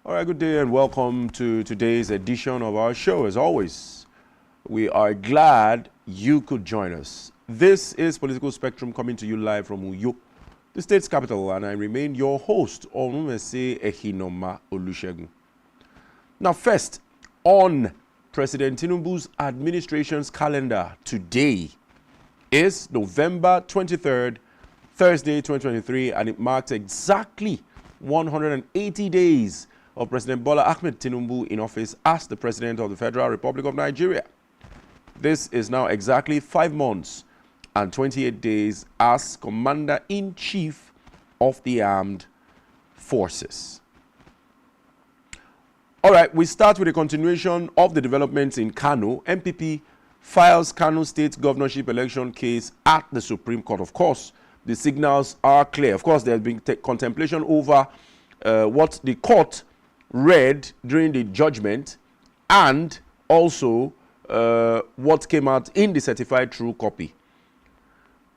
All right, good day and welcome to today's edition of our show. As always, we are glad you could join us. This is Political Spectrum coming to you live from Uyo, the state's capital, and I remain your host, Onumese Ehinoma Olusegun. Now, first, on President Tinubu's administration's calendar today is November 23rd, Thursday, 2023, and it marks exactly 180 days of President Bola Ahmed Tinubu in office as the President of the Federal Republic of Nigeria. This is now exactly 5 months and 28 days as Commander-in-Chief of the Armed Forces. All right, we start with a continuation of the developments in Kano. MPP files Kano State governorship election case at the Supreme Court. Of course, the signals are clear. Of course, there has been contemplation over what the court read during the judgment and also what came out in the certified true copy.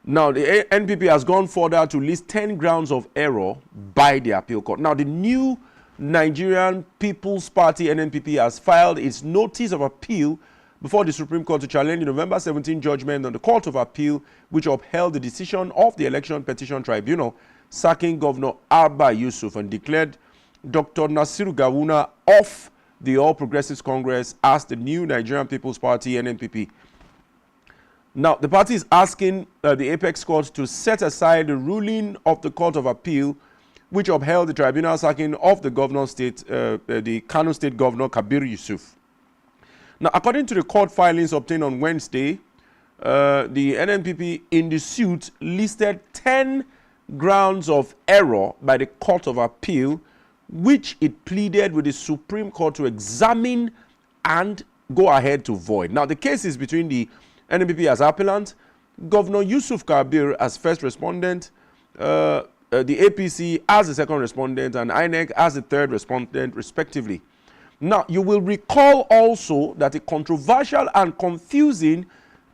Now, the NPP has gone further to list 10 grounds of error by the appeal court. Now, the new Nigerian People's Party, NNPP, has filed its notice of appeal before the Supreme Court to challenge the November 17 judgment on the Court of Appeal, which upheld the decision of the Election Petition Tribunal sacking Governor Abba Yusuf and declared Dr. Nasiru Gawuna of the All Progressives Congress as the new Nigerian People's Party, NNPP. Now, the party is asking the Apex Court to set aside the ruling of the Court of Appeal, which upheld the tribunal sacking of the the Kano State Governor Kabir Yusuf. Now, according to the court filings obtained on Wednesday, the NNPP in the suit listed 10 grounds of error by the Court of Appeal, which it pleaded with the Supreme Court to examine and go ahead to void. Now, the case is between the NNPP as appellant, Governor Yusuf Kabir as first respondent, the APC as the second respondent, and INEC as the third respondent, respectively. Now, you will recall also that a controversial and confusing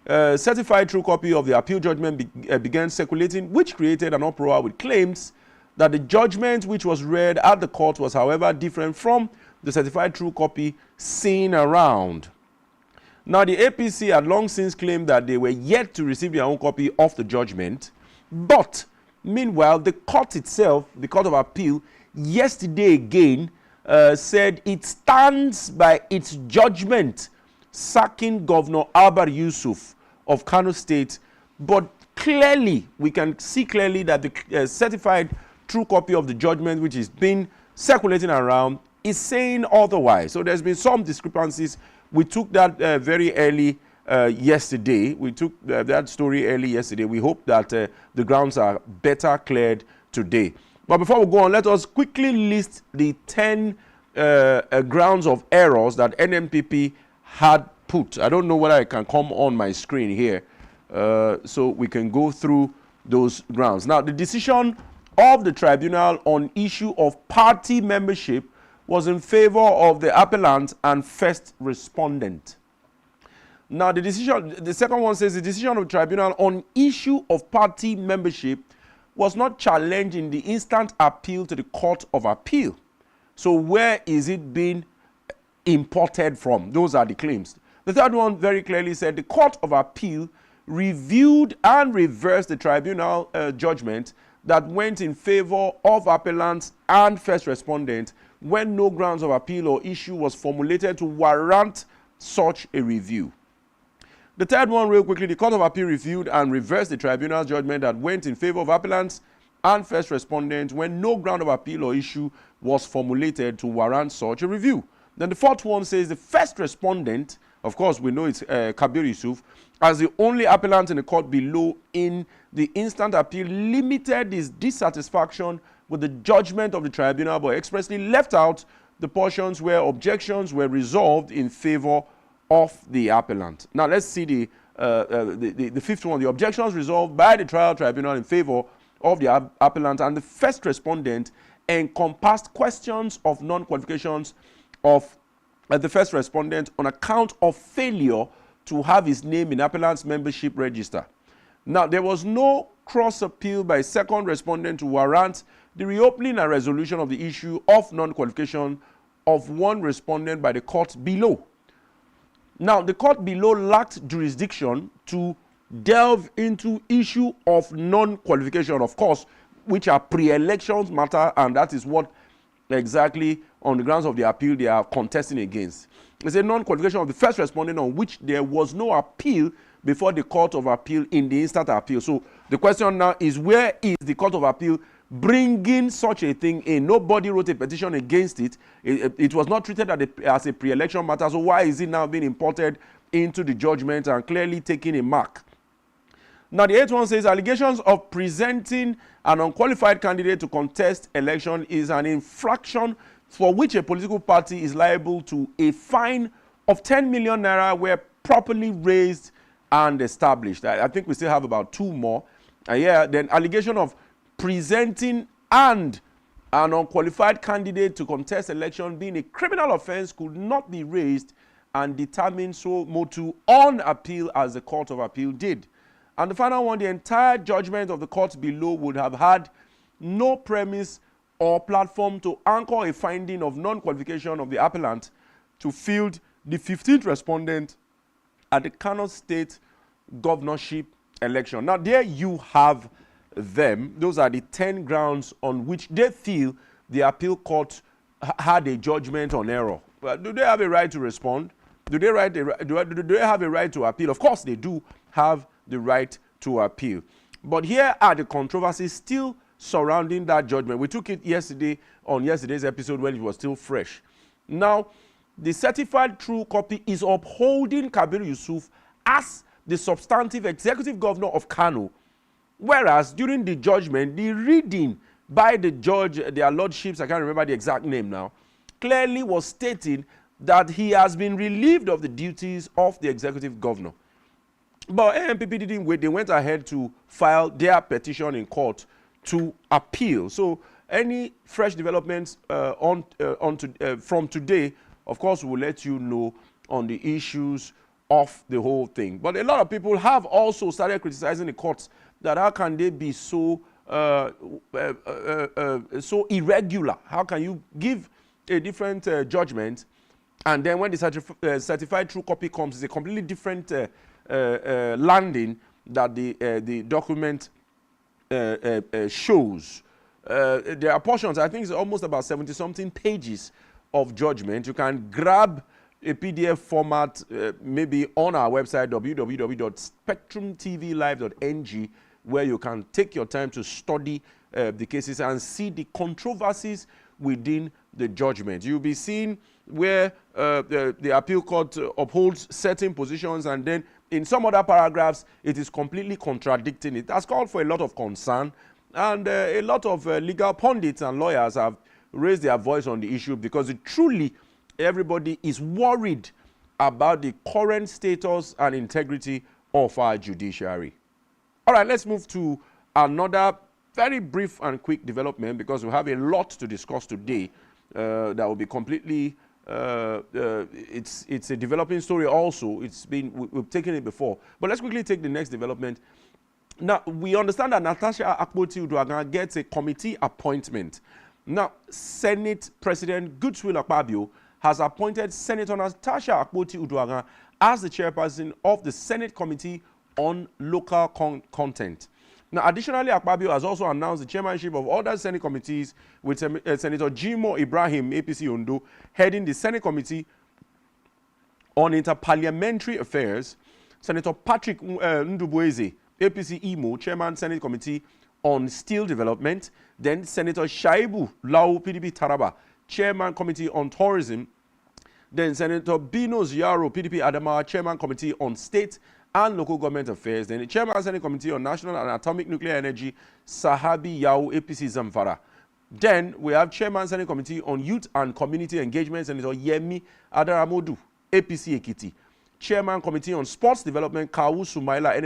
certified true copy of the appeal judgment began circulating, which created an uproar with claims that the judgment which was read at the court was, however, different from the certified true copy seen around. Now, the APC had long since claimed that they were yet to receive their own copy of the judgment, but meanwhile, the court itself, the Court of Appeal, yesterday again said it stands by its judgment sacking Governor Abba Yusuf of Kano State, but clearly, we can see clearly that the certified true copy of the judgment which is being circulating around is saying otherwise. So there's been some discrepancies. We took that very early yesterday. We took that story early yesterday. We hope that the grounds are better cleared today. But before we go on, let us quickly list the 10 grounds of errors that NNPP had put. I don't know whether I can come on my screen here so we can go through those grounds. Now, the decision of the tribunal on issue of party membership was in favor of the appellant and first respondent. Now, the second one says the decision of the tribunal on issue of party membership was not challenged in the instant appeal to the Court of Appeal. So where is it being imported from? Those are the claims. The third one very clearly said the Court of Appeal reviewed and reversed the tribunal judgment that went in favor of appellants and first respondent when no grounds of appeal or issue was formulated to warrant such a review. The third one, real quickly, the Court of Appeal reviewed and reversed the tribunal's judgment that went in favor of appellants and first respondents when no ground of appeal or issue was formulated to warrant such a review. Then the fourth one says the first respondent, of course we know it's Kabir Yusuf, as the only appellant in the court below in the instant appeal, limited his dissatisfaction with the judgment of the tribunal but expressly left out the portions where objections were resolved in favor of the appellant. Now let's see the fifth one. The objections resolved by the trial tribunal in favor of the appellant and the first respondent encompassed questions of non-qualifications of the first respondent on account of failure to have his name in appellant's membership register. Now, there was no cross-appeal by second respondent to warrant the reopening and resolution of the issue of non-qualification of one respondent by the court below. Now, the court below lacked jurisdiction to delve into issue of non-qualification, of course, which are pre-elections matter, and that is what exactly on the grounds of the appeal they are contesting against. It's a non-qualification of the first respondent on which there was no appeal before the Court of Appeal in the instant appeal. So the question now is, where is the Court of Appeal bringing such a thing in? Nobody wrote a petition against it. It was not treated as a pre-election matter. So why is it now being imported into the judgment and clearly taking a mark? Now, the 8th one says allegations of presenting an unqualified candidate to contest election is an infraction for which a political party is liable to a fine of 10 million naira where properly raised and established. I think we still have about 2 more. Then allegation of presenting and an unqualified candidate to contest election being a criminal offense could not be raised and determined so motu on appeal as the Court of Appeal did. And the final one, the entire judgment of the court below would have had no premise or platform to anchor a finding of non-qualification of the appellant to field the 15th respondent at the Kano State governorship election. Now, there you have them. Those are the 10 grounds on which they feel the appeal court had a judgment on error. But do they have a right to respond? Do they have a right to appeal? Of course, they do have the right to appeal. But here are the controversies still surrounding that judgment. We took it yesterday on yesterday's episode when it was still fresh. Now, the certified true copy is upholding Kabir Yusuf as the substantive executive governor of Kano, whereas during the judgment, the reading by the judge, their lordships, I can't remember the exact name now, clearly was stating that he has been relieved of the duties of the executive governor. But AMPP didn't wait. They went ahead to file their petition in court to appeal. So any fresh developments from today, of course, we will let you know on the issues of the whole thing. But a lot of people have also started criticizing the courts that how can they be so so irregular? How can you give a different judgment, and then when the certified true copy comes, it's a completely different landing that the document shows. There are portions, I think it's almost about 70-something pages of judgment. You can grab a PDF format maybe on our website, www.SpectrumTVlive.ng, where you can take your time to study the cases and see the controversies within the judgment. You'll be seeing where the appeal court upholds certain positions, and then in some other paragraphs, it is completely contradicting it. That's called for a lot of concern, and a lot of legal pundits and lawyers have raised their voice on the issue because truly everybody is worried about the current status and integrity of our judiciary. All right, let's move to another very brief and quick development because we have a lot to discuss today that will be completely it's a developing story also. We've taken it before, but let's quickly take the next development. Now, we understand that Natasha Akpoti-Uduaghan gets a committee appointment. Now, Senate President Godswill Akpabio has appointed Senator Natasha Akpoti-Uduaghan as the chairperson of the Senate Committee on Local Content. Now, additionally, Akpabio has also announced the chairmanship of other Senate committees with Senator Jimo Ibrahim, APC Ondo, heading the Senate Committee on Interparliamentary Affairs, Senator Patrick Ndubueze, APC Imo, Chairman Senate Committee on Steel Development, then Senator Shaibu Lau, PDP Taraba, Chairman Committee on Tourism, then Senator Bino Ziaro, PDP Adamawa, Chairman Committee on State and Local Government Affairs, then the Chairman Senate Committee on National and Atomic Nuclear Energy, Sahabi Yao, APC Zamfara. Then we have Chairman Senate Committee on Youth and Community Engagement, Senator Yemi Adaramodu, APC Ekiti. Chairman Committee on Sports Development, Kawu Sumaila,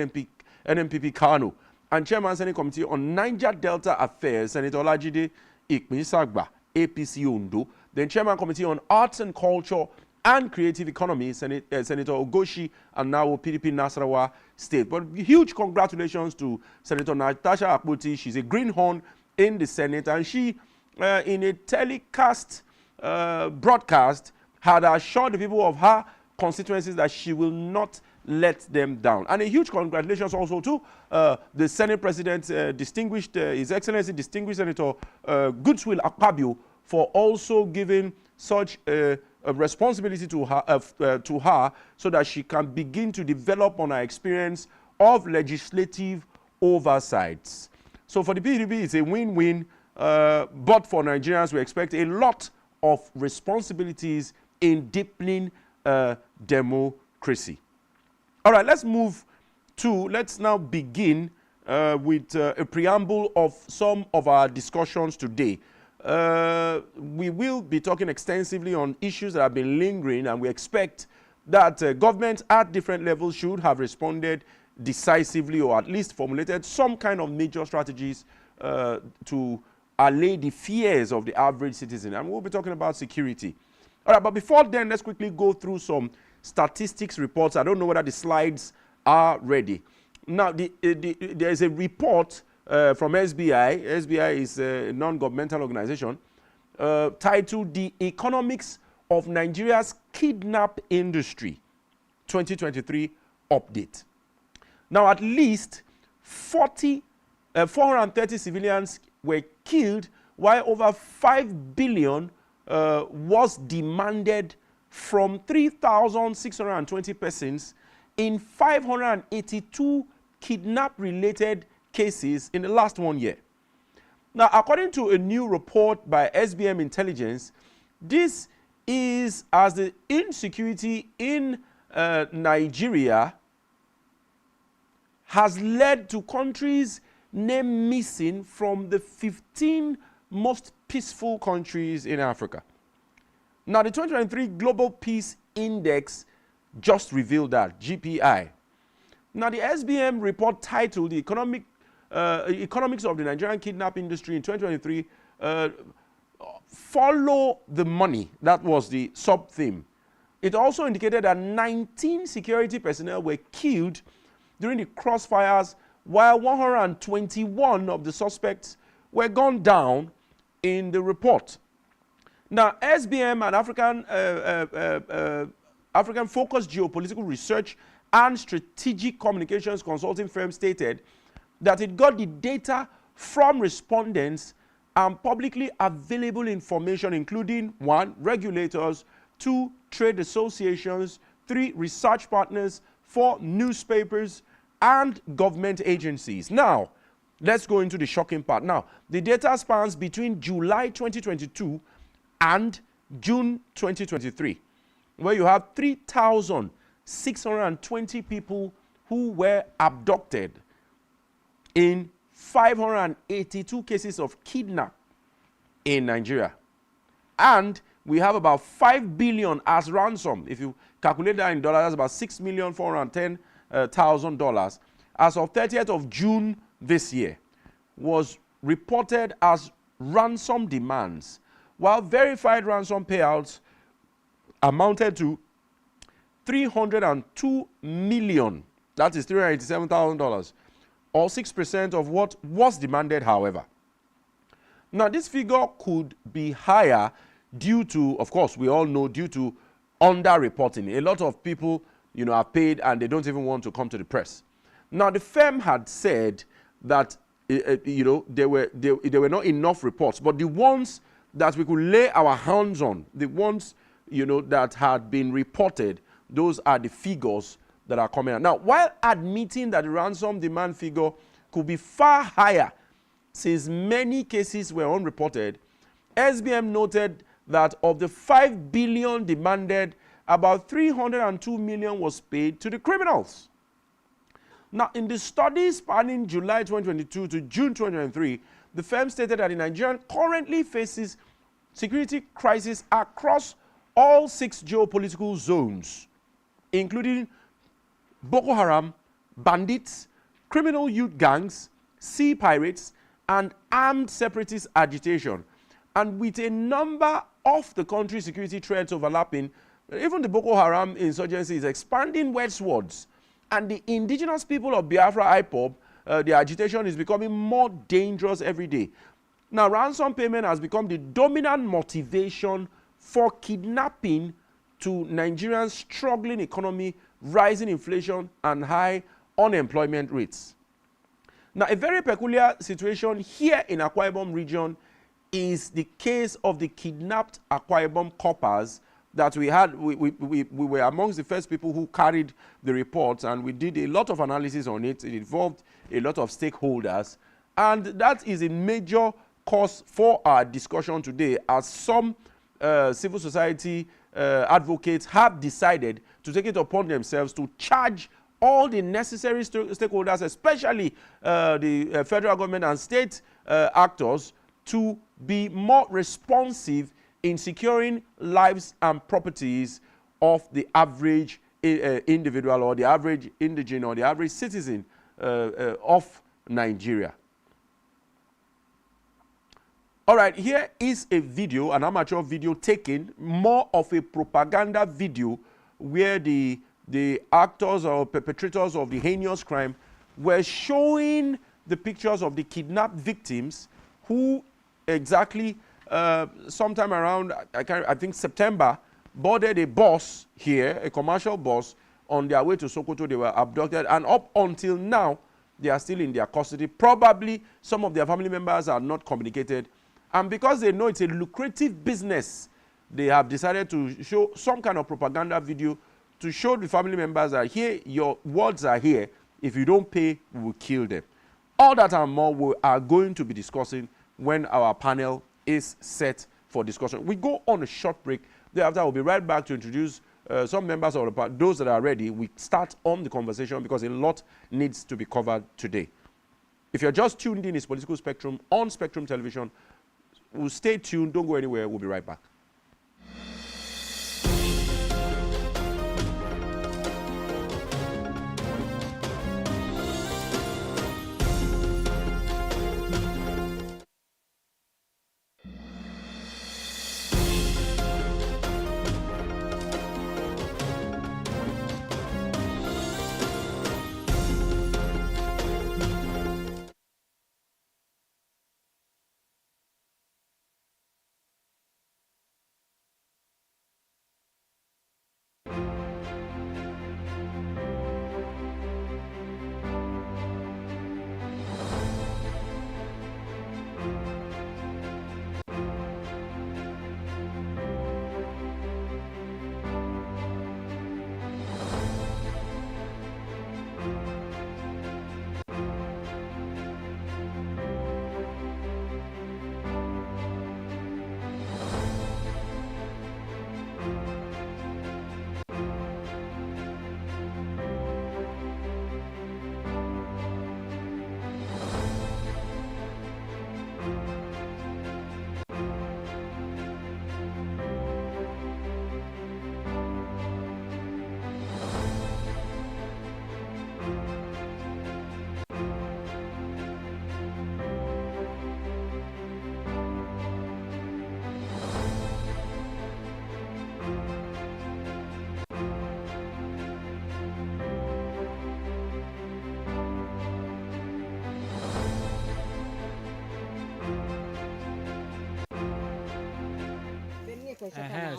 NMPP Kano. And Chairman Senate Committee on Niger Delta Affairs, Senator Olajide Ikmisagba, APC Ondo. Then Chairman Committee on Arts and Culture and Creative Economy, Senator Ogoshi, and now PDP Nasarawa State. But huge congratulations to Senator Natasha Akpoti. She's a greenhorn in the Senate, and she, in a telecast broadcast, had assured the people of her constituencies that she will not let them down. And a huge congratulations also to the Senate President, His Excellency Distinguished Senator Goodswill Akpabio, for also giving such a responsibility to her so that she can begin to develop on her experience of legislative oversights. So for the PDP, it's a win-win, but for Nigerians, we expect a lot of responsibilities in deepening democracy. All right, let's now begin with a preamble of some of our discussions today. We will be talking extensively on issues that have been lingering, and we expect that governments at different levels should have responded decisively, or at least formulated some kind of major strategies to allay the fears of the average citizen. And we'll be talking about security. All right, but before then, let's quickly go through some statistics reports. I don't know whether the slides are ready. Now, there is a report from SBI. SBI is a non-governmental organization titled The Economics of Nigeria's Kidnap Industry 2023 Update. Now, at least 430 civilians were killed, while over 5 billion was demanded from 3,620 persons in 582 kidnap-related cases in the last 1 year. Now, according to a new report by SBM Intelligence, this is as the insecurity in Nigeria has led to countries named missing from the 15 most peaceful countries in Africa. Now, the 2023 Global Peace Index just revealed that, GPI. Now, the SBM report titled The Economics of the Nigerian Kidnap Industry in 2023, Follow the Money. That was the sub-theme. It also indicated that 19 security personnel were killed during the crossfires, while 121 of the suspects were gunned down in the report. Now, SBM, an African-focused geopolitical research and strategic communications consulting firm, stated that it got the data from respondents and publicly available information, including 1, regulators, 2, trade associations, 3, research partners, 4, newspapers, and government agencies. Now, let's go into the shocking part. Now, the data spans between July 2022 and June 2023, where you have 3,620 people who were abducted in 582 cases of kidnap in Nigeria. And we have about 5 billion as ransom. If you calculate that in dollars, that's about $6,410,000 as of 30th of June this year was reported as ransom demands, while verified ransom payouts amounted to $302 million. That is $387,000, or 6% of what was demanded, however. Now, this figure could be higher due to, of course, we all know, due to underreporting. A lot of people, are paid and they don't even want to come to the press. Now, the firm had said that, there were not enough reports, but the ones that we could lay our hands on, the ones, that had been reported, those are the figures that are coming out. Now, while admitting that the ransom demand figure could be far higher since many cases were unreported, SBM noted that of the 5 billion demanded, about 302 million was paid to the criminals. Now, in the study spanning July 2022 to June 2023, the firm stated that the Nigerian currently faces security crisis across all 6 geopolitical zones, including Boko Haram, bandits, criminal youth gangs, sea pirates, and armed separatist agitation. And with a number of the country's security threats overlapping, even the Boko Haram insurgency is expanding westwards. And the indigenous people of Biafra IPOB, the agitation is becoming more dangerous every day. Now, ransom payment has become the dominant motivation for kidnapping to Nigeria's struggling economy, rising inflation, and high unemployment rates. Now, a very peculiar situation here in Akwa Ibom region is the case of the kidnapped Akwa Ibom coppers that we had. We were amongst the first people who carried the reports, and we did a lot of analysis on it. It involved a lot of stakeholders, and that is a major cause for our discussion today, as some civil society advocates have decided to take it upon themselves to charge all the necessary stakeholders, especially the federal government and state actors, to be more responsive in securing lives and properties of the average individual, or the average indigene, or the average citizen of Nigeria. All right, here is a video, an amateur video taken, more of a propaganda video, where the actors or perpetrators of the heinous crime were showing the pictures of the kidnapped victims who exactly sometime around, I think September, boarded a bus here, a commercial bus, on their way to Sokoto. They were abducted, and up until now, they are still in their custody. Probably some of their family members are not communicated. And because they know it's a lucrative business, they have decided to show some kind of propaganda video to show the family members that here, your words are here. If you don't pay, we will kill them. All that and more we are going to be discussing when our panel is set for discussion. We go on a short break. Thereafter, we'll be right back to introduce some members of the panel. Those that are ready, we start on the conversation because a lot needs to be covered today. If you're just tuned in, it's Political Spectrum on Spectrum Television. We'll stay tuned. Don't go anywhere. We'll be right back.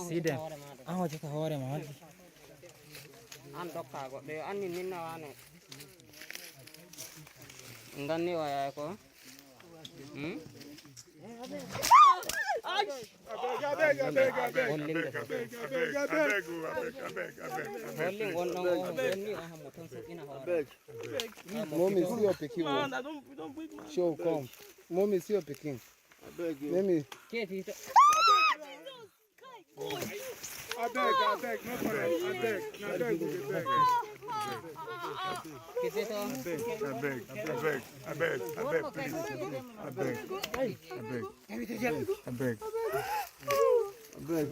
See them. Oh, just a horror, man. I'm doctor. They are in now. And then you are go. Mommy, see your picking. Show, come. Mommy, see your picking. I beg you. Let me. I beg, no problem. I beg,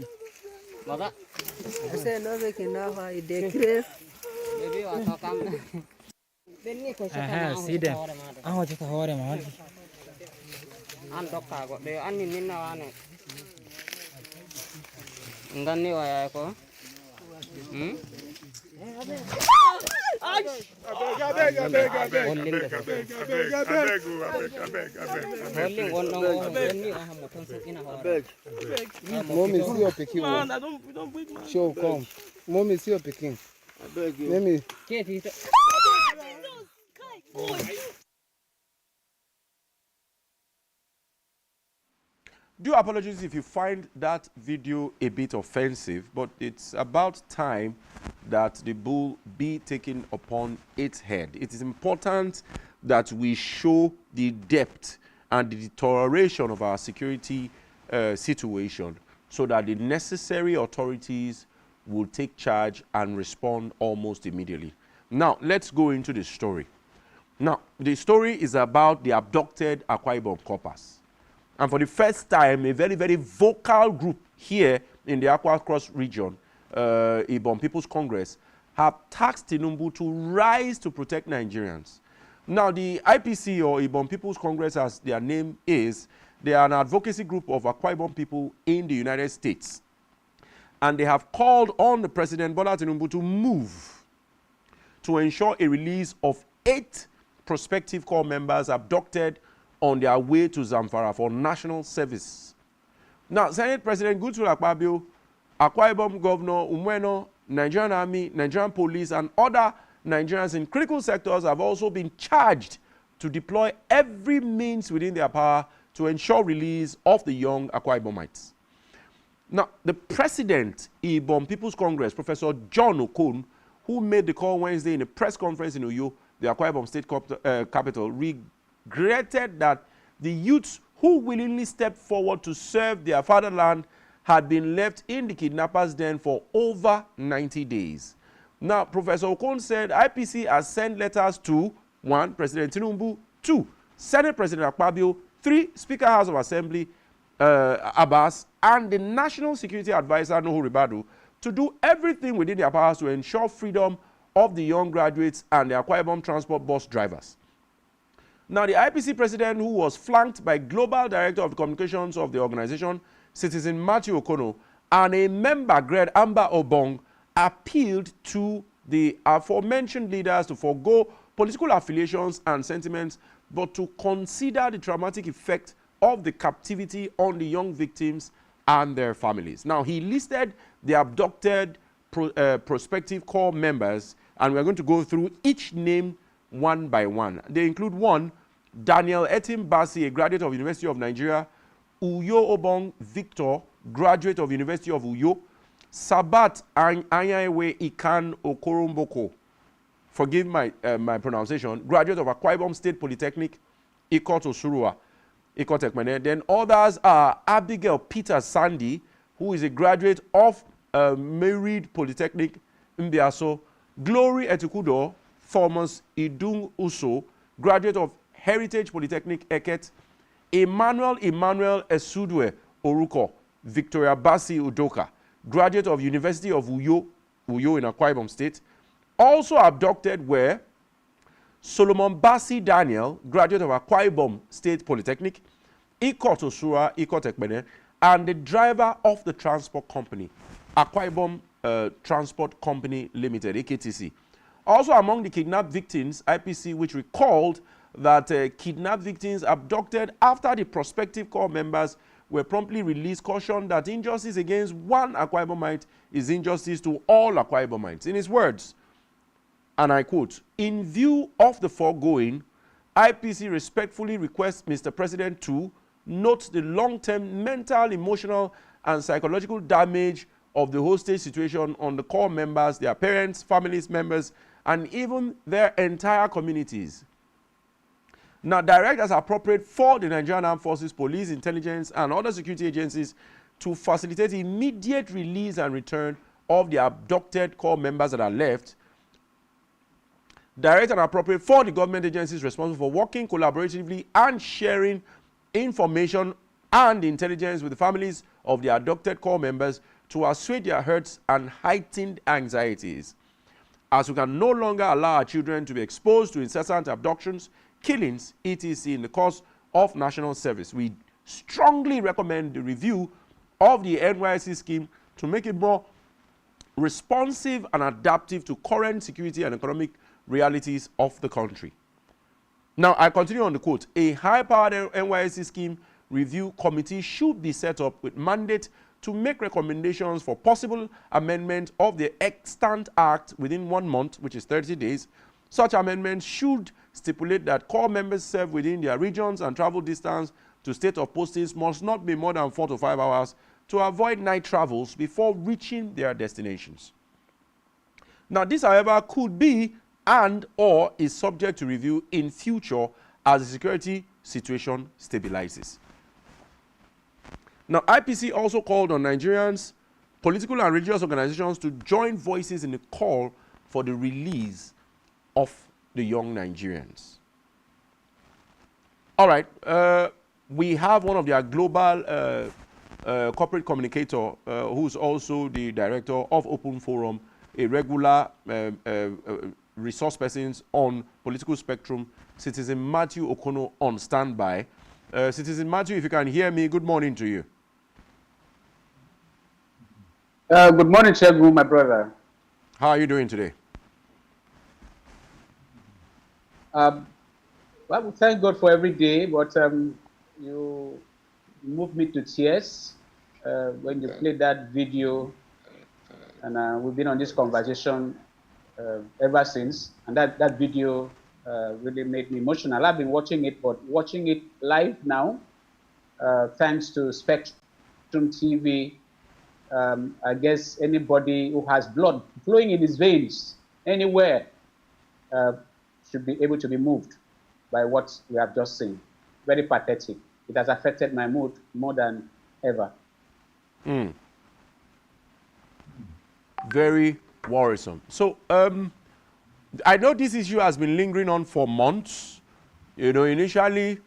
Mother, I say no, they can now decrease. maybe I talk come. See them. Oh, just a horror, man. I'm doctor. They are in now. And then you are go. Mommy, see your picking. Show, come. Mommy, see your picking. Let me. Due apologies if you find that video a bit offensive, but it's about time that the bull be taken upon its head. It is important that we show the depth and the deterioration of our security situation so that the necessary authorities will take charge and respond almost immediately. Now, let's go into the story. Now, the story is about the abducted Akwa Ibom coppers. And for the first time, a very, very vocal group here in the Akwa Cross region, Ibom People's Congress, have tasked Tinubu to rise to protect Nigerians. Now, the IPC, or Ibom People's Congress as their name is, they are an advocacy group of Akwa Ibom people in the United States. And they have called on the President Bola Tinubu to move to ensure a release of 8 prospective corps members abducted on their way to Zamfara for national service. Now, Senate President Goodwill Akpabio, Akwa Ibom Governor Umweno, Nigerian Army, Nigerian Police, and other Nigerians in critical sectors have also been charged to deploy every means within their power to ensure release of the young Akwa Ibomites. Now, the President, Ibom People's Congress, Professor John Okon, who made the call Wednesday in a press conference in Uyo, the Akwa Ibom State capital, regretted that the youths who willingly stepped forward to serve their fatherland had been left in the kidnappers' den for over 90 days. Now, Professor Okon said IPC has sent letters to 1. President Tinubu, 2. Senate President Akpabio, 3. Speaker House of Assembly Abbas, and the National Security Advisor Nuhu Ribadu to do everything within their powers to ensure freedom of the young graduates and the Akwa Ibom transport bus drivers. Now, the IPC president, who was flanked by Global Director of Communications of the organization, Citizen Matthew Okono, and a member, Greg Amber Obong, appealed to the aforementioned leaders to forego political affiliations and sentiments, but to consider the traumatic effect of the captivity on the young victims and their families. Now, he listed the abducted prospective corps members, and we're going to go through each name one by one. They include 1, Daniel Etim Basi, a graduate of University of Nigeria; Uyo Obong Victor, graduate of University of Uyo; Sabat Anyaewe Ikan Okoromboko, forgive my pronunciation, graduate of Akwa Ibom State Polytechnic, Ikot Osurua, Ikot Ekmene. Then others are Abigail Peter Sandy, who is a graduate of Merid Polytechnic, Mbiaso; Glory Etukudo Thomas Idung Uso, graduate of Heritage Polytechnic Eket; Emmanuel Esudwe Oruko, Victoria Basi Udoka, graduate of University of Uyo in Akwa Ibom State. Also abducted were Solomon Basi Daniel, graduate of Akwa Ibom State Polytechnic, Ikot Osura, Ikot Ekmene, and the driver of the transport company, Akwa Ibom Transport Company Limited, AKTC. Also among the kidnapped victims, IPC, which recalled that kidnapped victims abducted after the prospective corps members were promptly released, cautioned that injustice against one Akwa Ibomite is injustice to all Akwa Ibomites. In his words, and I quote, "In view of the foregoing, IPC respectfully requests Mr. President to note the long-term mental, emotional, and psychological damage of the hostage situation on the corps members, their parents, families, members, and even their entire communities. Now, direct as appropriate for the Nigerian Armed Forces, police, intelligence, and other security agencies to facilitate immediate release and return of the abducted corps members that are left. Direct and appropriate for the government agencies responsible for working collaboratively and sharing information and intelligence with the families of the abducted corps members to assuage their hurts and heightened anxieties, as we can no longer allow our children to be exposed to incessant abductions, killings, etc. in the course of national service. We strongly recommend the review of the NYSC scheme to make it more responsive and adaptive to current security and economic realities of the country. Now, I continue on the quote. A high-powered NYSC scheme review committee should be set up with mandate to make recommendations for possible amendment of the extant act within 1 month, which is 30 days. Such amendments should stipulate that corps members serve within their regions and travel distance to state of postings must not be more than 4 to 5 hours to avoid night travels before reaching their destinations. Now, this, however, could be and or is subject to review in future as the security situation stabilizes. Now, IPC also called on Nigerians, political and religious organizations to join voices in the call for the release of the young Nigerians. All right, we have one of their global corporate communicator who's also the director of Open Forum, a regular resource persons on political spectrum, Citizen Matthew Okono, on standby. Citizen Matthew, if you can hear me, good morning to you. Good morning, Shegun, my brother. How are you doing today? Well, thank God for every day, but you moved me to tears when you played that video, and we've been on this conversation ever since, and that video really made me emotional. I've been watching it, but watching it live now, thanks to SpectrumTv, I guess anybody who has blood flowing in his veins anywhere should be able to be moved by what we have just seen. Very pathetic. It has affected my mood more than ever. Very worrisome. So, I know this issue has been lingering on for months. You know, initially,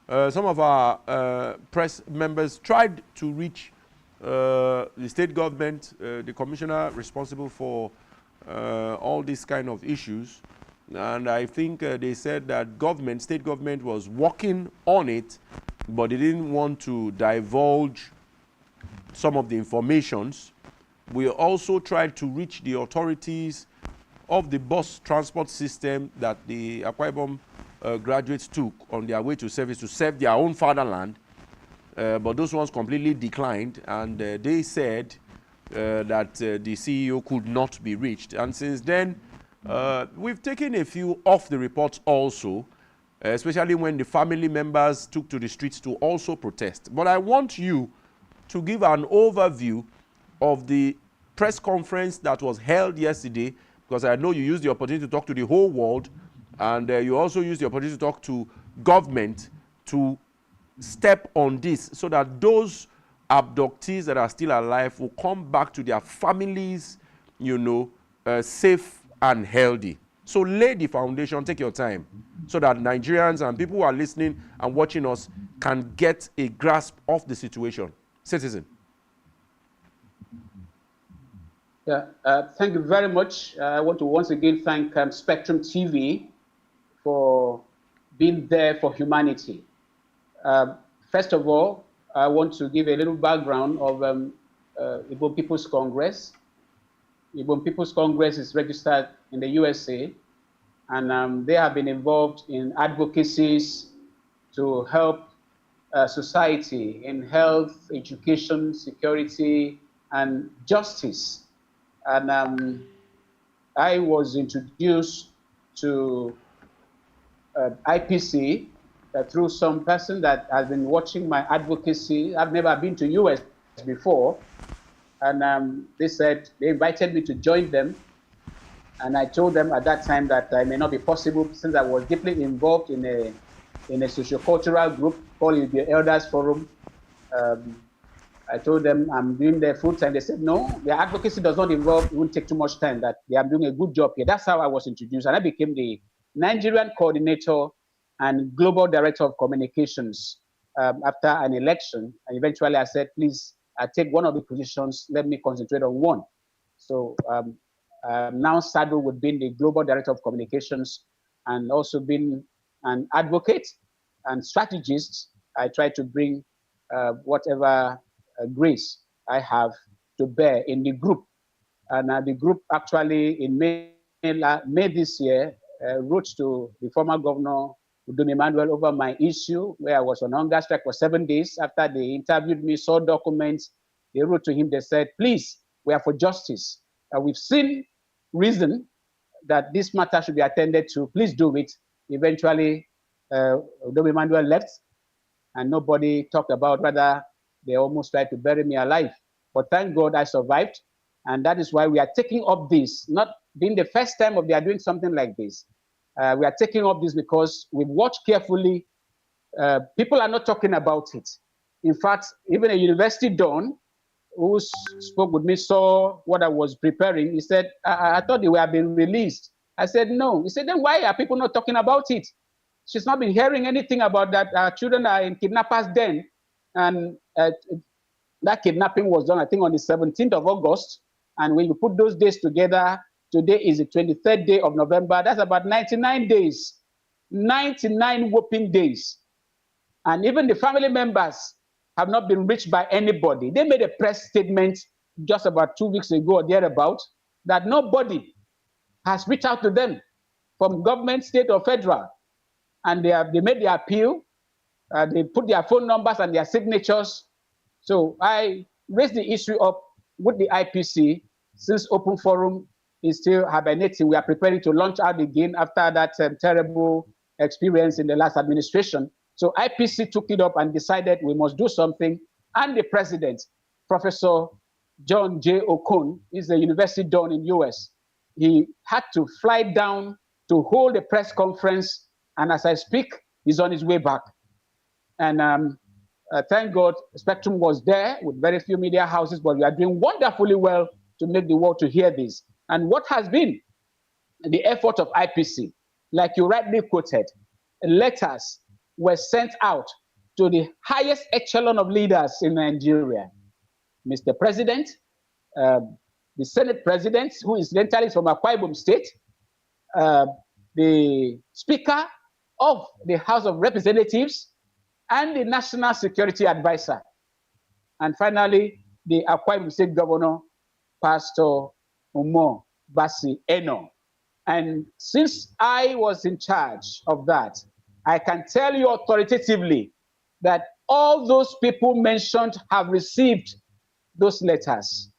some of our press members tried to reach the state government, the commissioner responsible for all these kind of issues. And I think they said that state government was working on it, but they didn't want to divulge some of the informations. We also tried to reach the authorities of the bus transport system that the Akwa Ibom graduates took on their way to service to serve their own fatherland. But those ones completely declined, and they said that the CEO could not be reached. And since then, we've taken a few off the reports also, especially when the family members took to the streets to also protest. But I want you to give an overview of the press conference that was held yesterday, because I know you used the opportunity to talk to the whole world, and you also used the opportunity to talk to government to step on this so that those abductees that are still alive will come back to their families, you know, safe and healthy. So lay the foundation, take your time, so that Nigerians and people who are listening and watching us can get a grasp of the situation. Citizen. Yeah, thank you very much. I want to once again thank SpectrumTv for being there for humanity. First of all, I want to give a little background of Igbo People's Congress. Igbo People's Congress is registered in the USA, and they have been involved in advocacies to help society in health, education, security, and justice. And I was introduced to IPC through some person that has been watching my advocacy. I've never been to US before, and they invited me to join them, and I told them at that time that I may not be possible since I was deeply involved in a sociocultural group called the Elders Forum. I told them I'm doing their full time. They said no, their advocacy does not involve, it won't take too much time, that they are doing a good job here. That's how I was introduced, and I became the Nigerian coordinator and global director of communications after an election. And eventually I said, please, I take one of the positions, let me concentrate on one. So I'm now saddled with being the global director of communications and also being an advocate and strategist. I try to bring whatever grace I have to bear in the group. And the group actually in May this year wrote to the former governor, Udom Emmanuel, over my issue, where I was on hunger strike for 7 days. After they interviewed me, saw documents, they wrote to him, they said, please, we are for justice. We've seen reason that this matter should be attended to. Please do it. Eventually, Udom Emmanuel left, and nobody talked about whether they almost tried to bury me alive. But thank God I survived. And that is why we are taking up this, not being the first time of they are doing something like this. We are taking up this because we've watched carefully. People are not talking about it. In fact, even a university don who spoke with me saw what I was preparing. He said, I thought they were being released. I said, no. He said, then why are people not talking about it? She's not been hearing anything about that. Our children are in kidnappers' den. And that kidnapping was done, I think, on the 17th of August. And when you put those days together, today is the 23rd day of November. That's about 99 days, 99 whooping days. And even the family members have not been reached by anybody. They made a press statement just about 2 weeks ago or thereabout that nobody has reached out to them from government, state, or federal. And they made the appeal. They put their phone numbers and their signatures. So I raised the issue up with the IPC. Since Open Forum is still hibernating, we are preparing to launch out again after that terrible experience in the last administration. So IPC took it up and decided we must do something. And the president, Professor John J. Okon, is a university don in US. He had to fly down to hold a press conference. And as I speak, he's on his way back. And thank God, Spectrum was there with very few media houses, but we are doing wonderfully well to make the world to hear this. And what has been the effort of IPC, like you rightly quoted, letters were sent out to the highest echelon of leaders in Nigeria. Mr. President, the Senate President, who incidentally is from Akwa Ibom State, the Speaker of the House of Representatives, and the National Security Advisor. And finally, the Akwa Ibom State Governor, Pastor Umo Basi Eno. And since I was in charge of that, I can tell you authoritatively that all those people mentioned have received those letters.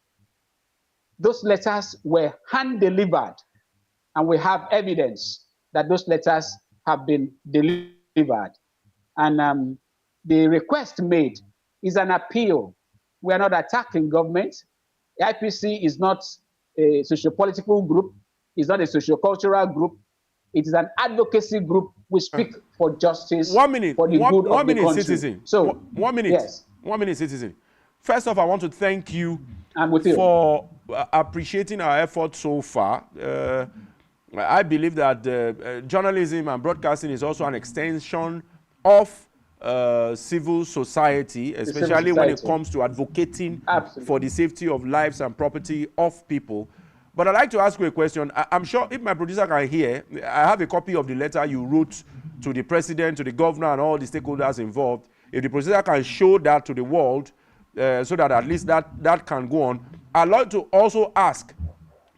Those letters were hand-delivered, and we have evidence that those letters have been delivered. And the request made is an appeal. We are not attacking government. The IPC is not a socio-political group. It's not a socio-cultural group. It is an advocacy group. We speak for justice. 1 minute. For the good of the country. Citizen. So 1 minute. Yes. 1 minute, citizen. First off, I want to thank you with you for appreciating our efforts so far. I believe that journalism and broadcasting is also an extension of civil society, especially when it comes to advocating for the safety of lives and property of people. But I'd like to ask you a question. I'm sure if my producer can hear, I have a copy of the letter you wrote to the president, to the governor, and all the stakeholders involved. If the producer can show that to the world, so that at least that can go on. I'd like to also ask,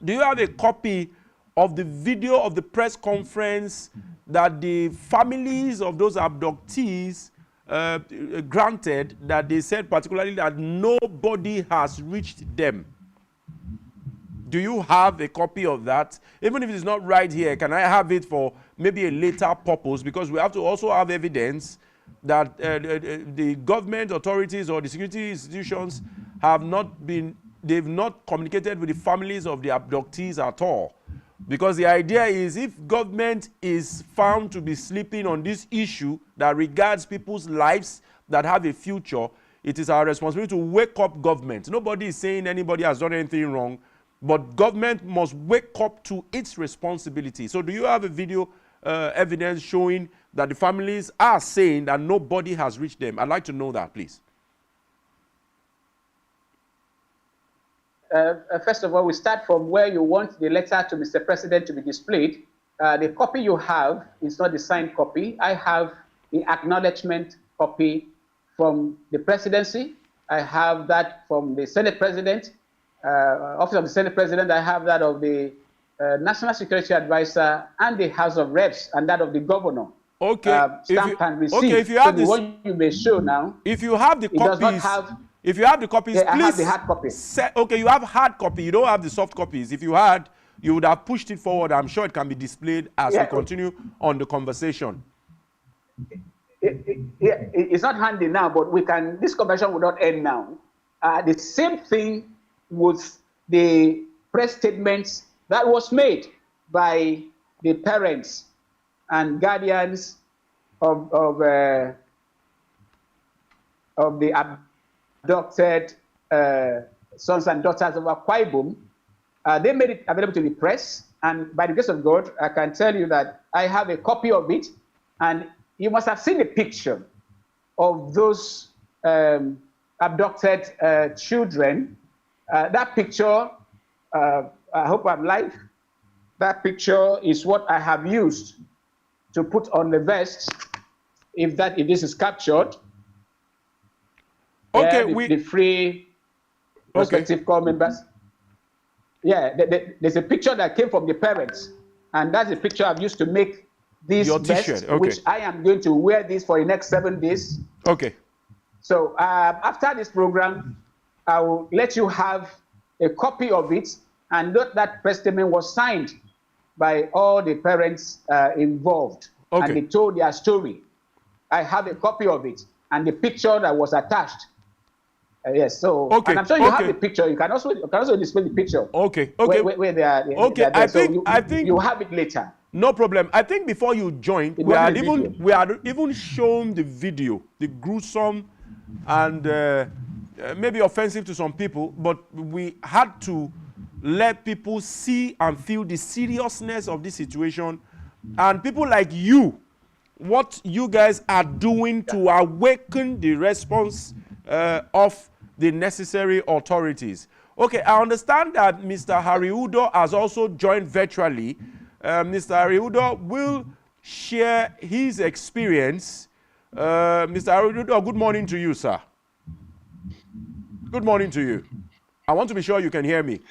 do you have a copy of the video of the press conference that the families of those abductees granted, that they said particularly that nobody has reached them? Do you have a copy of that? Even if it's not right here, can I have it for maybe a later purpose? Because we have to also have evidence that the government authorities or the security institutions have not been, they've not communicated with the families of the abductees at all. Because the idea is, if government is found to be sleeping on this issue that regards people's lives that have a future, it is our responsibility to wake up government. Nobody is saying anybody has done anything wrong, but government must wake up to its responsibility. So do you have a video evidence showing that the families are saying that nobody has reached them? I'd like to know that, please. First of all, we start from where you want the letter to Mr. President to be displayed. The copy you have is not the signed copy. I have the acknowledgement copy from the presidency. I have that from the Senate President, Office of the Senate President. I have that of the National Security Advisor and the House of Reps and that of the governor. Okay. Stamp and receipt. Okay, if you have so the one you may show now. If you have the it does not copies, have. if you have the copies, Yeah, please. I have the hard copy. Okay, you have hard copy. You don't have the soft copies. If you had, you would have pushed it forward. I'm sure it can be displayed as we continue on the conversation. It's not handy now, but we can. This conversation will not end now. The same thing with the press statements that was made by the parents and guardians of the abducted sons and daughters of Akwa Ibom. They made it available to the press, and by the grace of God, I can tell you that I have a copy of it, and you must have seen a picture of those abducted children. That picture, I hope I'm live. That picture is what I have used to put on the vest, if this is captured. Okay, the free prospective corps members. Yeah, there's a picture that came from the parents, and that's the picture I've used to make this vest, which I am going to wear this for the next 7 days. Okay. So after this program, I will let you have a copy of it, and note that press statement was signed by all the parents involved, and they told their story. I have a copy of it, and the picture that was attached. Yes, so and I'm sure you have the picture. You can also display the picture. Okay. Where they are. Okay, I think you have it later. No problem. I think before you joined, we had even shown the video, the gruesome and maybe offensive to some people, but we had to let people see and feel the seriousness of this situation, and people like you, what you guys are doing to awaken the response of the necessary authorities. Okay, I understand that Mr. Harry Udo has also joined virtually. Mr. Harry Udo will share his experience. Mr. Harry Udo, good morning to you, sir. Good morning to you. I want to be sure you can hear me.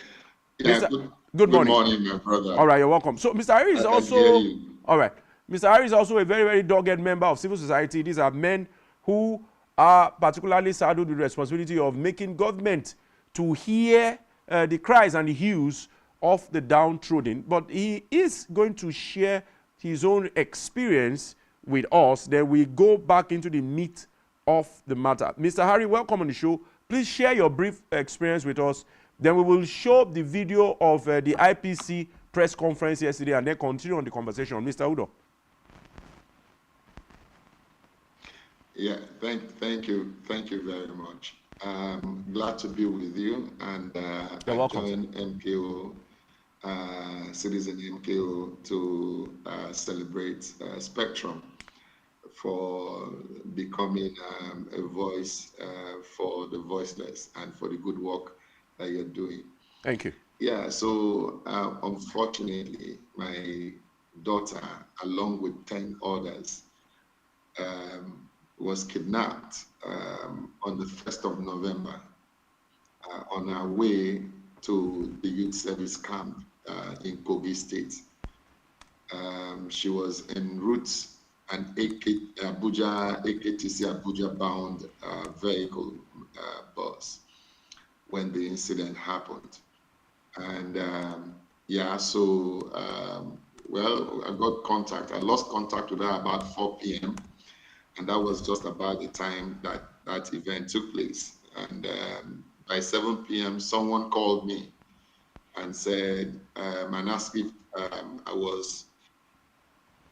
Yeah, good morning, my brother. All right, you're welcome. So Mr. Harry is also, all right, Mr. Harry is also a very, very dogged member of civil society. These are men who are particularly saddled with the responsibility of making government to hear the cries and the hues of the downtrodden. But he is going to share his own experience with us. Then we go back into the meat of the matter. Mr. Harry, welcome on the show. Please share your brief experience with us. Then we will show the video of the IPC press conference yesterday and then continue on the conversation. Mr. Udo. Yeah, thank you very much. Glad to be with you, and I joined MKO, Citizen MKO, to celebrate Spectrum for becoming a voice for the voiceless and for the good work that you're doing. Thank you. Yeah, so unfortunately, my daughter, along with 10 others, was kidnapped on the 1st of November on our way to the youth service camp in Kogi State. She was en route an AKTC Abuja bound vehicle bus when the incident happened. And well, I lost contact with her about 4 p.m. And that was just about the time that that event took place. And by 7 p.m., someone called me and said, and asked if I was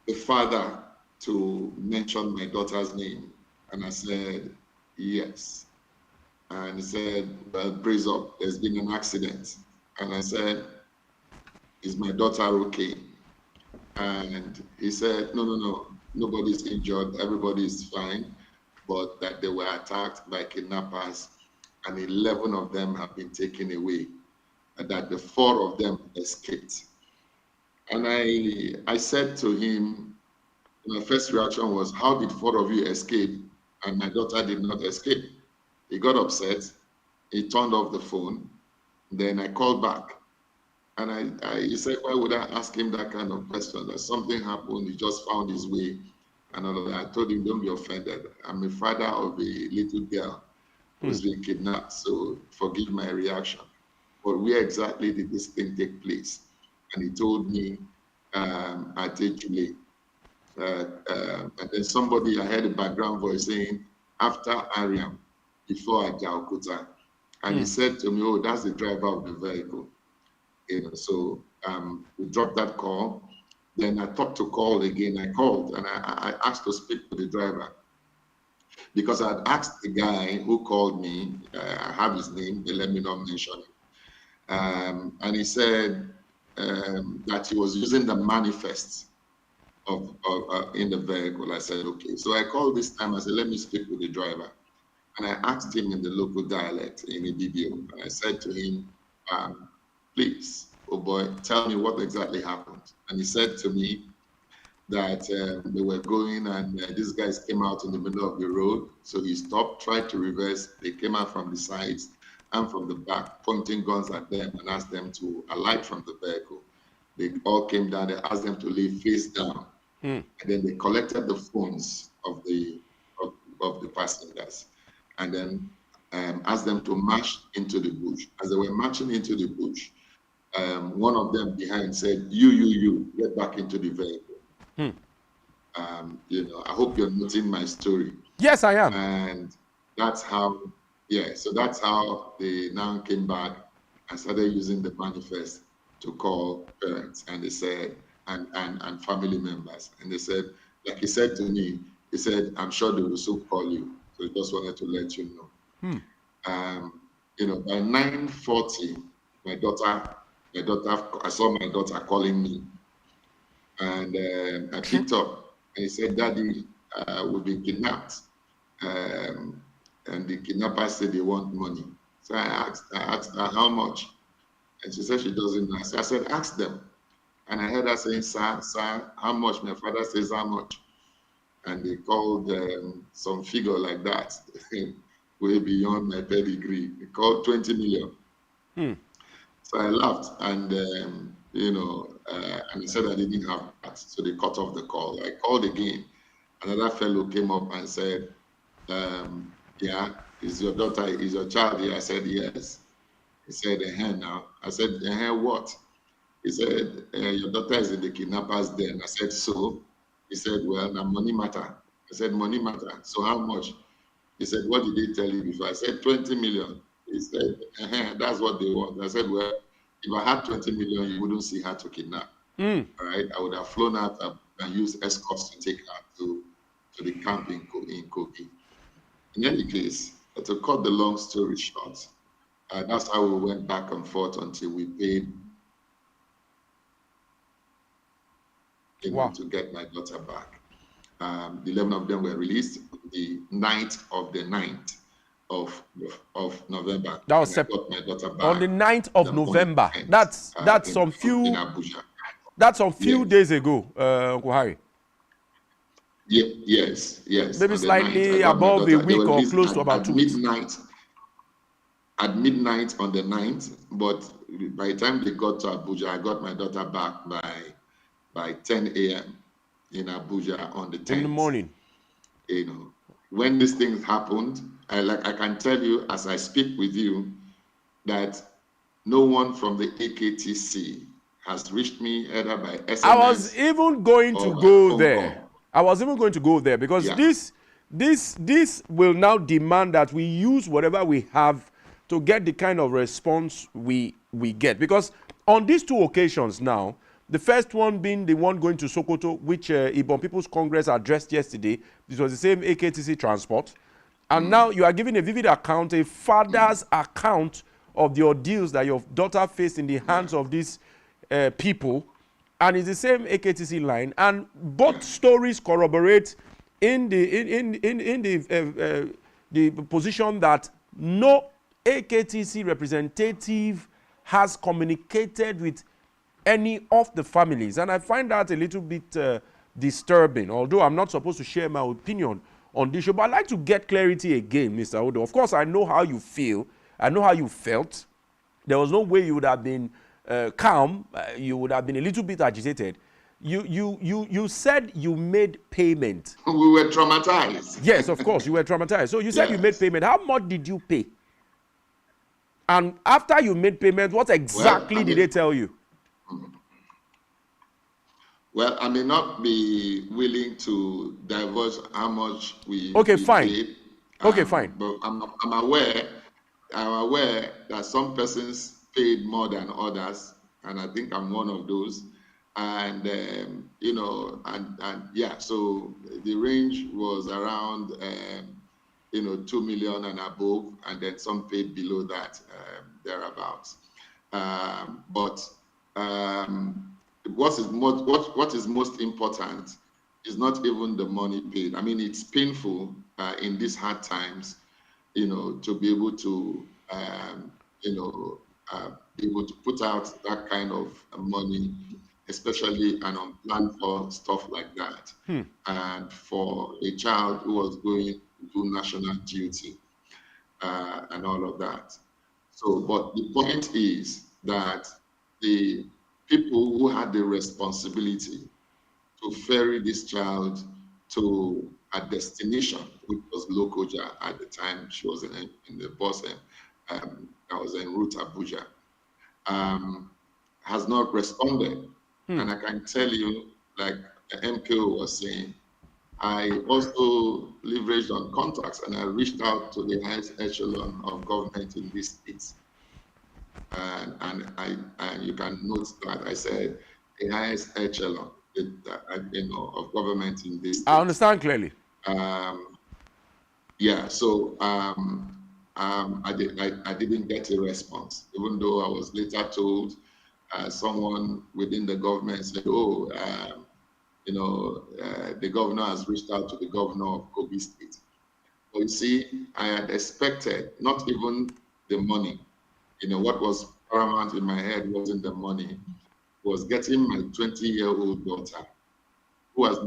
the father to mention my daughter's name. And I said, yes. And he said, well, brace up, there's been an accident. And I said, is my daughter okay? And he said, no, nobody's injured, everybody is fine, but that they were attacked by kidnappers and 11 of them have been taken away, and that the 4 of them escaped. And I said to him, my first reaction was, how did 4 of you escape and my daughter did not escape? He got upset, he turned off the phone, then I called back And he said, why would I ask him that kind of question? That something happened, he just found his way and all of that. I told him, don't be offended. I'm a father of a little girl who's been kidnapped, so forgive my reaction. But where exactly did this thing take place? And he told me, at Ejule. And then somebody, I heard a background voice saying, after Ariam, before Ajaokuta. And he said to me, oh, that's the driver of the vehicle. You know, so we dropped that call. Then I thought to call again. I called and I asked to speak to the driver because I'd asked the guy who called me, I have his name, they let me not mention it. And he said that he was using the manifest of in the vehicle. I said, okay. So I called this time. I said, let me speak with the driver. And I asked him in the local dialect, in a video. And I said to him, please, oh boy, tell me what exactly happened. And he said to me that they were going and these guys came out in the middle of the road. So he stopped, tried to reverse. They came out from the sides and from the back, pointing guns at them and asked them to alight from the vehicle. They all came down, they asked them to lay face down. And then they collected the phones of the passengers and then asked them to march into the bush. As they were marching into the bush, one of them behind said, you, get back into the vehicle. You know, I hope you're noting my story. Yes, I am. And that's how, so that's how they now came back and started using the manifest to call parents. And they said, and family members. And they said, like he said to me, he said, I'm sure they will soon call you. So I just wanted to let you know. You know, by 9:40, my daughter, I saw my daughter calling me. And I picked up and he said, Daddy, we've been kidnapped. And the kidnappers said they want money. So I asked her how much. And she said she doesn't know. So I said, ask them. And I heard her saying, sir, how much? My father says, how much? And they called some figure like that, way beyond my pedigree. They called 20 million. So I laughed and, you know, and I said I didn't have that. So they cut off the call. I called again. Another fellow came up and said, yeah, is your daughter, is your child here? I said, yes. He said, now. I said, what? He said, your daughter is in the kidnappers den. I said, so? He said, well, now money matter. I said, money matter. So how much? He said, what did they tell you before? I said, 20 million. He said, that's what they want. I said, well, if I had 20 million, you wouldn't see her to kidnap. All right? I would have flown out and used escorts to take her to the camp in Kogi. In any case, to cut the long story short, that's how we went back and forth until we paid to get my daughter back. 11 of them were released the night of the 9th of November. That was got my daughter back on the 9th of November. That's some few. That's some few days ago, Uncle Harry. Yes. Maybe slightly above a week or close to about 2 weeks. At midnight on the 9th, but by the time they got to Abuja, I got my daughter back by 10 a.m. in Abuja on the 10th. In the morning. You know, when these things happened, I can tell you as I speak with you that no one from the AKTC has reached me either by SMS. I was even going to go there. I was even going to go there because this will now demand that we use whatever we have to get the kind of response we get. Because on these two occasions now, the first one being the one going to Sokoto, which Ibom People's Congress addressed yesterday. This was the same AKTC transport. And now you are giving a vivid account, a father's account of the ordeals that your daughter faced in the hands of these people. And it's the same AKTC line. And both stories corroborate in the position that no AKTC representative has communicated with any of the families. And I find that a little bit disturbing, although I'm not supposed to share my opinion on this show. But I'd like to get clarity again, Mr. Odo. Of course, I know how you feel. I know how you felt. There was no way you would have been calm, you would have been a little bit agitated. You said you made payment. We were traumatized. Yes, of course, you were traumatized. So you said you made Yes. payment. How much did you pay? And after you made payment, what exactly did they tell you? Well, I may not be willing to divulge how much we Fine. paid. Okay, fine. But I'm aware that some persons paid more than others, and I think I'm one of those. And you know, and yeah, so the range was around 2 million and above, and then some paid below that, thereabouts. But what is most important is not even the money paid. I mean, it's painful in these hard times, to be able to, be able to put out that kind of money, especially and unplanned for stuff like that. And for a child who was going to do national duty and all of that. So, but the point is that the people who had the responsibility to ferry this child to a destination, which was Lokoja at the time, she was in the bus, that was en route Abuja, has not responded. And I can tell you, like the MKO was saying, I also leveraged on contacts and I reached out to the highest echelon of government in this state. And you can note that I said the highest echelon of government in this state. I understand clearly. Yeah, so I didn't get a response, even though I was later told someone within the government said, "Oh, the governor has reached out to the governor of Kogi State." But you see, I had expected not even the money. What was paramount in my head wasn't the money, was getting my 20-year-old daughter, who has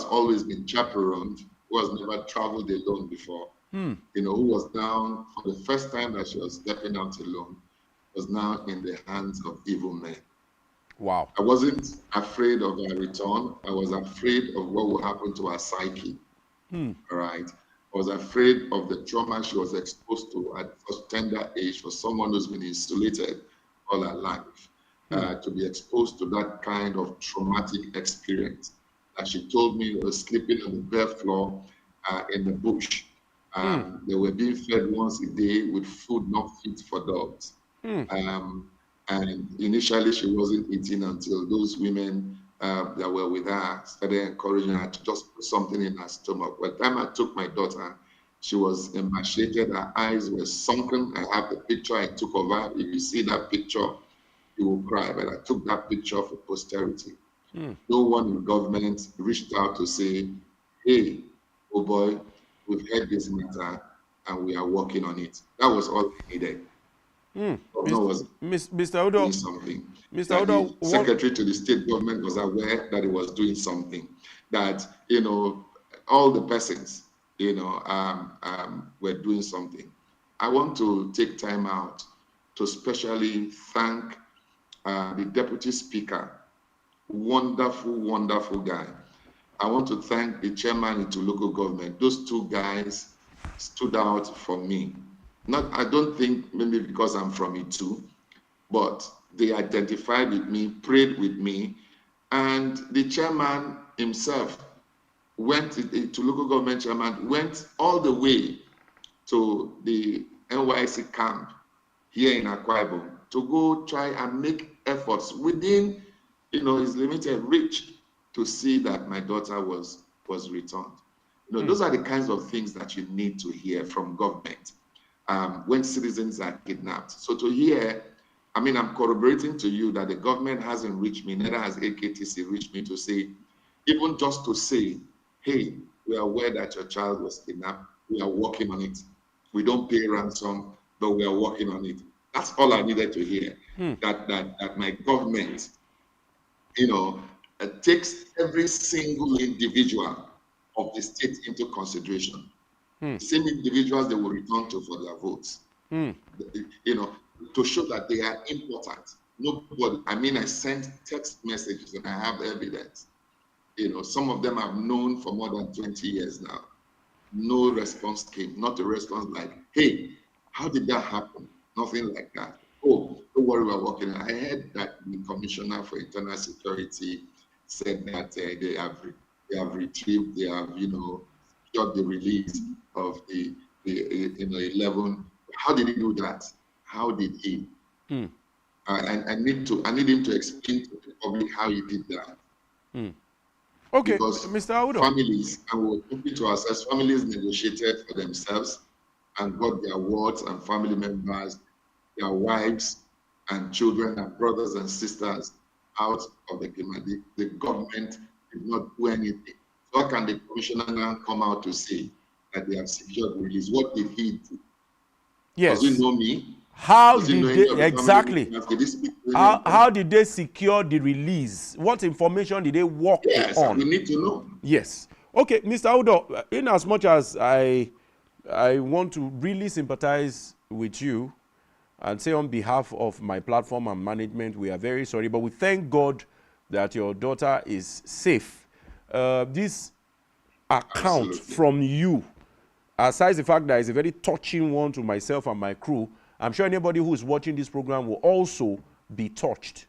always been chaperoned, who has never traveled alone before, who was now, for the first time that she was stepping out alone, was now in the hands of evil men. Wow. I wasn't afraid of her return. I was afraid of what would happen to her psyche. All right. I was afraid of the trauma she was exposed to at such tender age for someone who's been insulated all her life, to be exposed to that kind of traumatic experience. As she told me, was sleeping on the bare floor in the bush. They were being fed once a day with food not fit for dogs. And initially, she wasn't eating until those women that were with her started encouraging her to just put something in her stomach. By the time I took my daughter, she was emaciated. Her eyes were sunken. I have the picture I took of her. If you see that picture, you will cry. But I took that picture for posterity. No one in government reached out to say, "Hey, oh boy, we've heard this matter and we are working on it." That was all I needed. Mr. Odo, doing something. Mr. That Odo, the secretary to the state government was aware that it was doing something. That all the persons were doing something. I want to take time out to specially thank the deputy speaker, wonderful guy. I want to thank the chairman into local government. Those two guys stood out for me. I don't think maybe because I'm from it too, but they identified with me, prayed with me, and the chairman himself went to local government chairman, went all the way to the NYC camp here in Akwa Ibom to go try and make efforts within his limited reach to see that my daughter was returned. Those are the kinds of things that you need to hear from government when citizens are kidnapped. So to hear, I'm corroborating to you that the government hasn't reached me, neither has AKTC reached me to say, even just to say, "Hey, we are aware that your child was kidnapped. We are working on it. We don't pay ransom, but we are working on it." That's all I needed to hear. That my government, takes every single individual of the state into consideration. The same individuals they will return to for their votes. to show that they are important. Nobody, I mean, I sent text messages and I have evidence. You know, some of them I've known for more than 20 years now. No response came, not a response like, hey, how did that happen? Nothing like that. Oh, don't worry, we're working. I heard that the Commissioner for Internal Security said that they have retrieved, they have, you know, secured the release of the 11. How did he do that? How did he? I need him to explain to the public how he did that. Okay, Because Mr. Audo. families, and we're looking to assess, families negotiated for themselves and got their wards and family members, their wives and children and brothers and sisters out of the game. The government did not do anything. So how can the commissioner now come out to say that they have secured release? What did he do? Yes. Does he know me? How Does he know did any of they, the exactly, family members? Did he speak to any of them? how did they secure the release? What information did they work Yes, on? we need to know. Yes. Okay, Mr. Audo, in as much as I want to really sympathize with you and say on behalf of my platform and management, we are very sorry, but we thank God that your daughter is safe. This account Absolutely. from you, aside the fact that it's a very touching one to myself and my crew, I'm sure anybody who is watching this program will also be touched,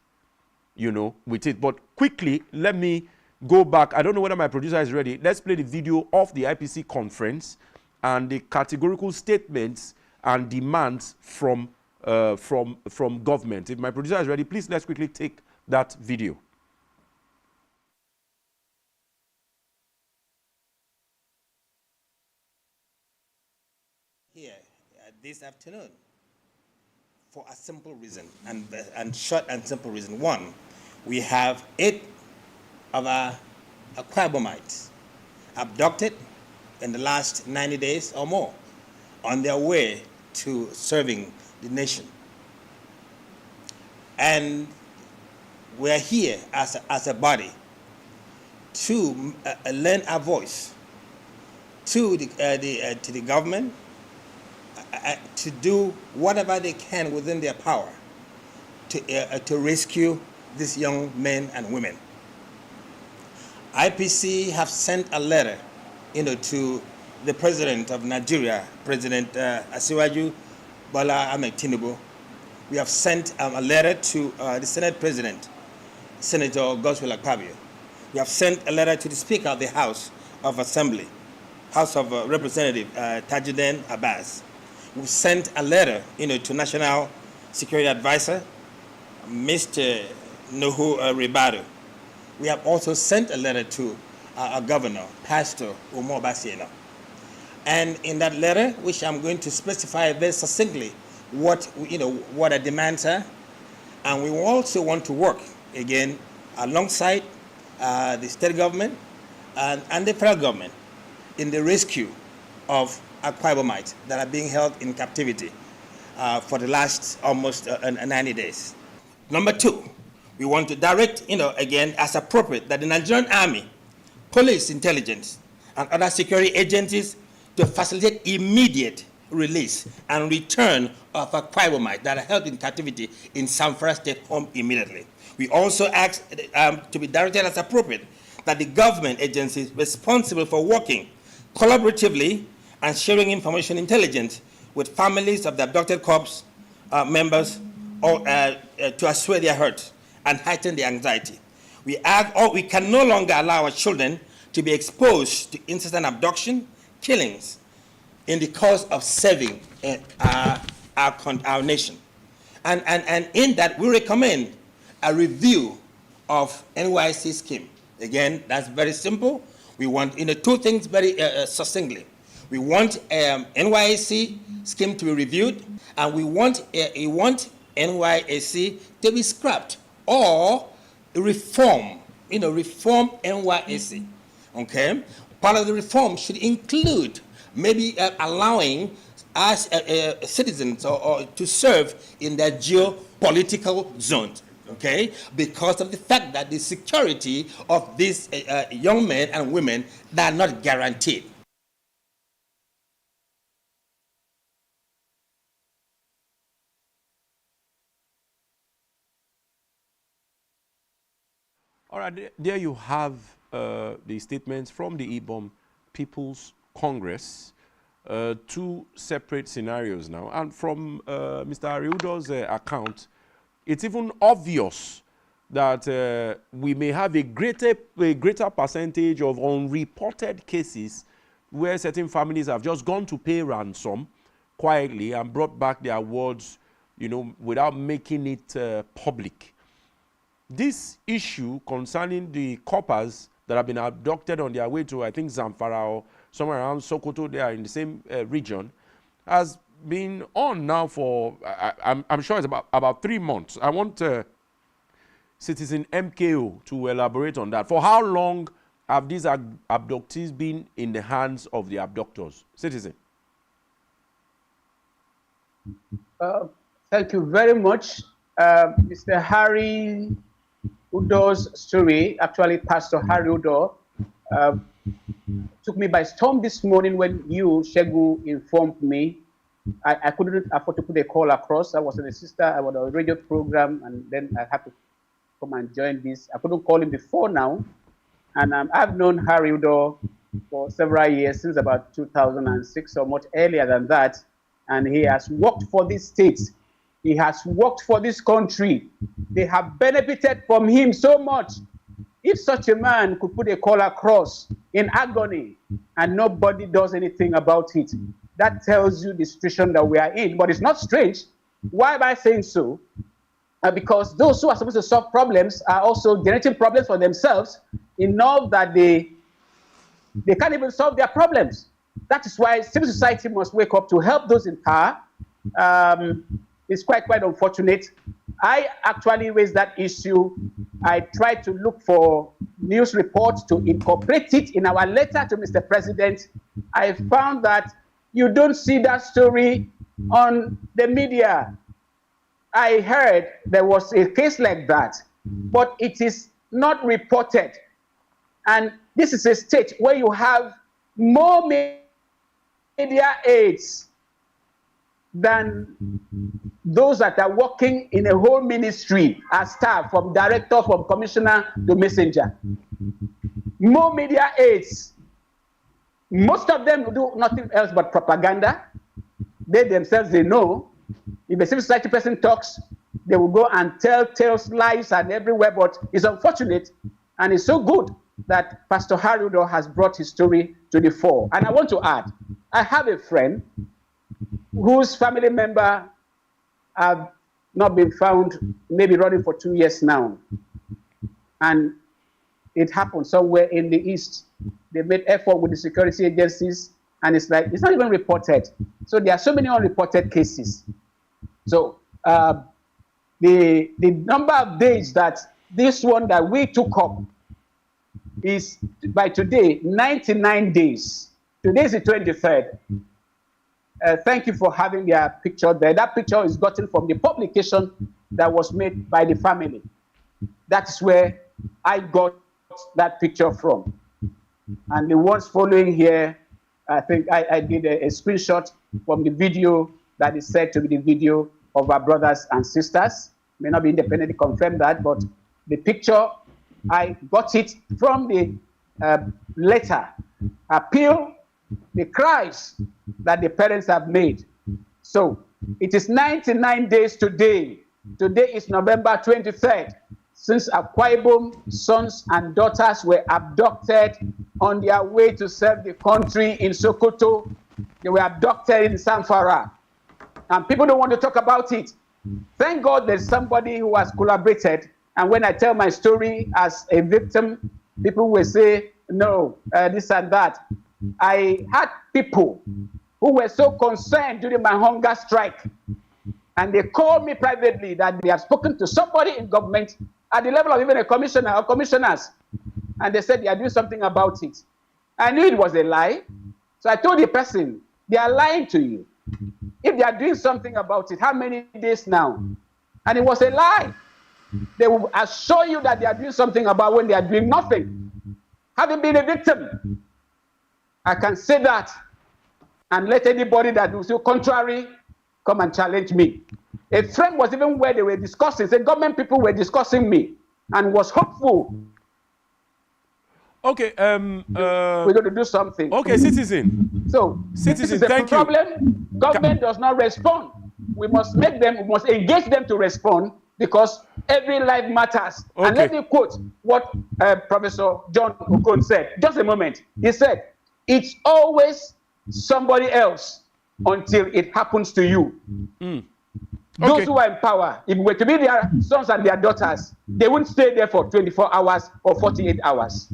you know, with it. But quickly, let me go back. I don't know whether my producer is ready. Let's play the video of the IPC conference and the categorical statements and demands from government. If my producer is ready, please let's quickly take that video. Here this afternoon for a simple reason, and short and simple reason. One, we have 8 of our Aquabomites abducted in the last 90 days or more on their way to serving the nation. And we're here as a body to lend our voice to the government to do whatever they can within their power to rescue these young men and women. IPC have sent a letter, to the President of Nigeria, President Asiwaju Bola Ahmed Tinubu. We have sent a letter to the Senate President, Senator Godswill Akpabio. We have sent a letter to the Speaker of the House of Assembly, House of Representative Tajuddin Abbas. We sent a letter, to National Security Advisor, Mr. Nuhu Ribadu. We have also sent a letter to our governor, Pastor Umar Basieno. And in that letter, which I'm going to specify very succinctly what our demands are, and we also want to work again alongside the state government and the federal government in the rescue of Aquabomites that are being held in captivity for the last almost 90 days. Number 2, we want to direct, again, as appropriate, that the Nigerian Army, police intelligence, and other security agencies to facilitate immediate release and return of Aquabomites that are held in captivity in Zamfara State home immediately. We also ask to be directed as appropriate that the government agencies responsible for working collaboratively and sharing information intelligence with families of the abducted corps members to assuage their hurt and heighten their anxiety. We can no longer allow our children to be exposed to incessant abduction, killings in the course of serving our nation. And in that, we recommend a review of NYC scheme. Again, that's very simple. We want 2 things very succinctly. We want NYC scheme to be reviewed, and we want NYC to be scrapped or reform, reform NYC. Okay? Part of the reform should include maybe allowing us citizens or to serve in their geopolitical zones. Okay, because of the fact that the security of these young men and women that are not guaranteed. All right, there you have the statements from the Ibom People's Congress. Two separate scenarios now. And from Mr. Ariudo's account, it's even obvious that we may have a greater percentage of unreported cases where certain families have just gone to pay ransom quietly and brought back their awards, you know, without making it public. This issue concerning the coppers that have been abducted on their way to, I think, Zamfara or somewhere around Sokoto, they are in the same region, has been on now for, I'm sure it's about 3 months. I want Citizen MKO to elaborate on that. For how long have these abductees been in the hands of the abductors? Citizen. Thank you very much. Mr. Harry Udo's story, actually Pastor Harry Udo, took me by storm this morning when you, Shegu, informed me. I couldn't afford to put a call across. I was with a sister, I was on a radio program, and then I had to come and join this. I couldn't call him before now. And I've known Harry Udo for several years, since about 2006 or much earlier than that. And he has worked for this state. He has worked for this country. They have benefited from him so much. If such a man could put a call across in agony and nobody does anything about it, that tells you the situation that we are in. But it's not strange. Why am I saying so? Because those who are supposed to solve problems are also generating problems for themselves, enough that they can't even solve their problems. That is why civil society must wake up to help those in power. It's quite unfortunate. I actually raised that issue. I tried to look for news reports to incorporate it in our letter to Mr. President. I found that you don't see that story on the media. I heard there was a case like that, but it is not reported. And this is a state where you have more media aides than those that are working in a whole ministry as staff, from director, from commissioner to messenger. More media aides. Most of them do nothing else but propaganda. They themselves, they know. If a civil society person talks, they will go and tell lies and everywhere, but it's unfortunate, and it's so good that Pastor Harry Udo has brought his story to the fore. And I want to add, I have a friend whose family member have not been found, maybe running for 2 years now. And it happened somewhere in the East. They made effort with the security agencies, and it's like, it's not even reported. So there are so many unreported cases. So the number of days that this one that we took up is, by today, 99 days. Today is the 23rd. Thank you for having their picture there. That picture is gotten from the publication that was made by the family. That's where I got that picture from. And the ones following here, I think I did a screenshot from the video that is said to be the video of our brothers and sisters. May not be independently confirmed that, but the picture, I got it from the letter, appeal, the cries that the parents have made. So it is 99 days today. Today is November 23rd, since Akwa Ibom sons and daughters were abducted on their way to serve the country in Sokoto. They were abducted in Zamfara. And people don't want to talk about it. Thank God there's somebody who has collaborated. And when I tell my story as a victim, people will say, no, this and that. I had people who were so concerned during my hunger strike. And they called me privately that they have spoken to somebody in government at the level of even a commissioner or commissioners. And they said they are doing something about it. I knew it was a lie. So I told the person, they are lying to you. If they are doing something about it, how many days now? And it was a lie. They will assure you that they are doing something about when they are doing nothing. Having been a victim, I can say that, and let anybody that will feel contrary come and challenge me. A friend was even where they were discussing, the government people were discussing me, and was hopeful Okay. We're going to do something. Okay, citizen. So this is Citizen, the thank you. problem. Government does not respond. We must engage them to respond because every life matters. And let Okay. me quote what Professor John Okon said. Just a moment. He said, "It's always somebody else until it happens to you." Those Okay. who are in power, if it were to be their sons and their daughters, they wouldn't stay there for 24 hours or 48 hours.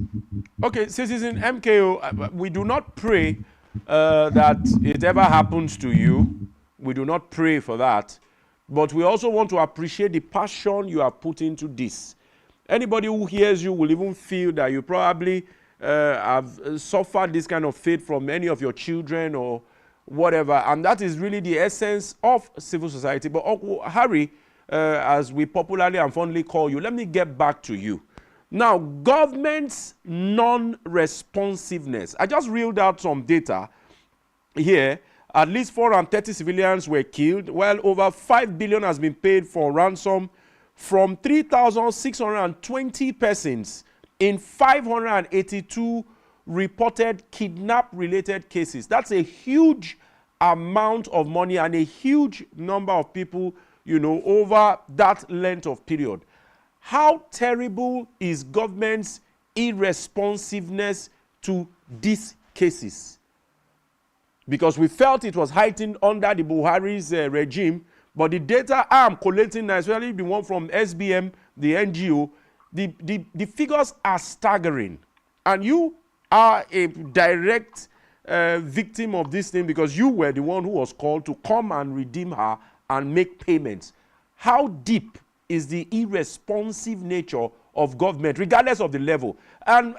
Okay, citizen MKO, we do not pray that it ever happens to you. We do not pray for that. But we also want to appreciate the passion you have put into this. Anybody who hears you will even feel that you probably have suffered this kind of fate from any of your children or whatever. And that is really the essence of civil society. But Uncle Harry, as we popularly and fondly call you, let me get back to you. Now, government's non-responsiveness. I just reeled out some data here. At least 430 civilians were killed, while over 5 billion has been paid for ransom from 3,620 persons in 582 reported kidnap-related cases. That's a huge amount of money and a huge number of people, you know, over that length of period. How terrible is government's irresponsiveness to these cases? Because we felt it was heightened under the Buhari's regime, but the data I'm collating now, especially the one from SBM, the NGO, the figures are staggering. And you are a direct victim of this thing because you were the one who was called to come and redeem her and make payments. How deep is the irresponsive nature of government, regardless of the level? And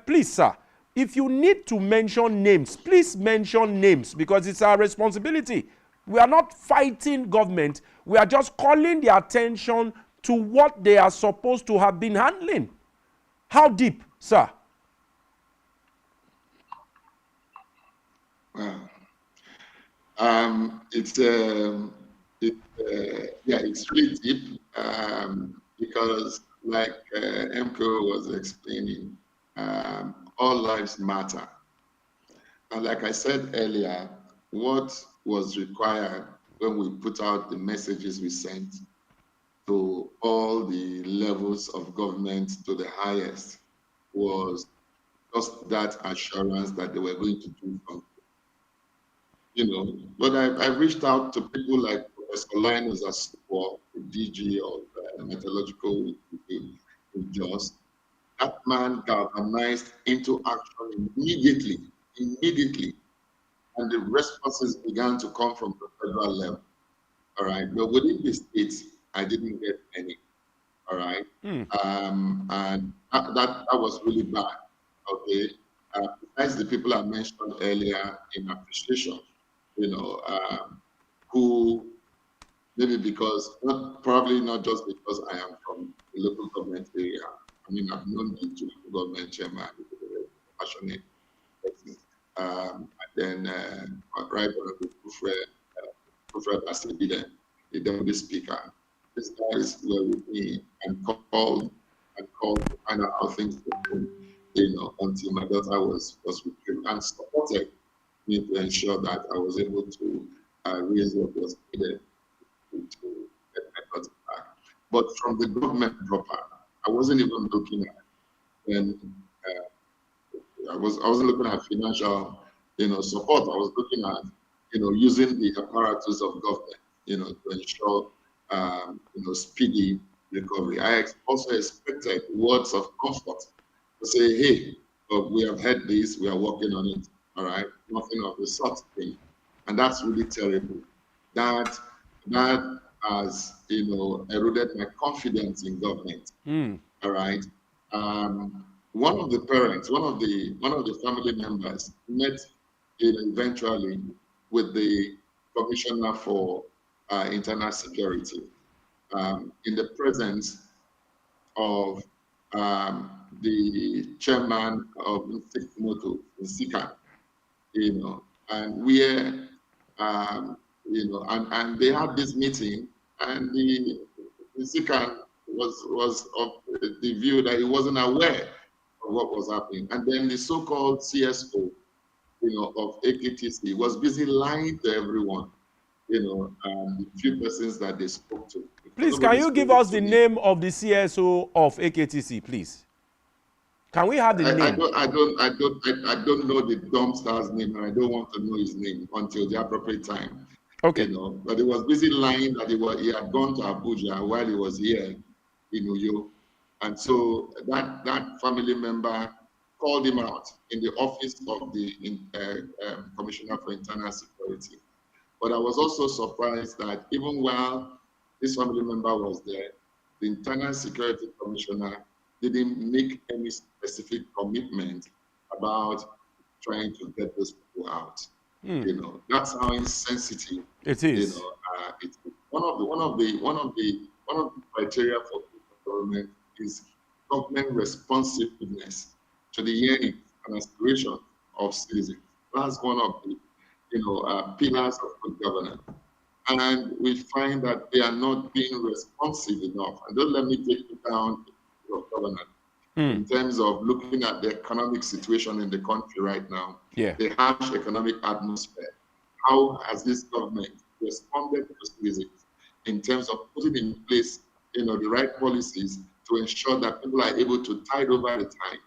please, sir, if you need to mention names, please mention names because it's our responsibility. We are not fighting government. We are just calling their attention to what they are supposed to have been handling. How deep, sir? Wow. It's really deep because, like MCO was explaining, all lives matter. And like I said earlier, what was required when we put out the messages we sent to all the levels of government to the highest was just that assurance that they were going to do something. You know, but I reached out to people like Professor Linus Asupo, the DG of Meteorological Just. That man galvanized into action immediately, and the responses began to come from the federal level. All right, but within the states, I didn't get any. All right, and that was really bad. Okay, besides the people I mentioned earlier in appreciation, you know, who maybe because probably not just because I am from the local government area. I mean, I've known the two local government chairman, passionate person. And then right on the Kufred Asibide, the deputy speaker. These guys were with me and called to find out how things were going, you know, until my daughter was retrieved and supported me to ensure that I was able to raise what was needed to get my daughter back. But from the government proper, I wasn't even looking at when I wasn't looking at financial, you know, support. I was looking at, you know, using the apparatus of government, you know, to ensure, you know, speedy recovery. I also expected words of comfort to say, hey, we have had this, we are working on it, all right? Nothing of the sort thing. And that's really terrible. That has, you know, eroded my confidence in government, all right? One of the parents, one of the family members met eventually with the commissioner for internal security in the presence of the chairman of Moto in Sika, you know, and where you know, and they had this meeting, and the Sika was of the view that he wasn't aware of what was happening. And then the so-called CSO, of AKTC was busy lying to everyone, the few persons that they spoke to. Please, can you give us the name of the CSO of AKTC, please? Can we have the name? I don't know the dumb star's name, and I don't want to know his name until the appropriate time. Okay. But he was busy lying that he had gone to Abuja while he was here in Uyo. And so that family member called him out in the office of the Commissioner for Internal Security. But I was also surprised that even while this family member was there, the Internal Security Commissioner didn't make any specific commitment about trying to get those people out. That's how insensitive it is. It's one of the criteria for government is government responsiveness to the yearning and aspiration of citizens. That's one of the pillars of good governance. And we find that they are not being responsive enough. And don't let me take you down to governance in terms of looking at the economic situation in the country right now, the harsh economic atmosphere. How has this government responded to citizens in terms of putting in place, the right policies to ensure that people are able to tide over the time?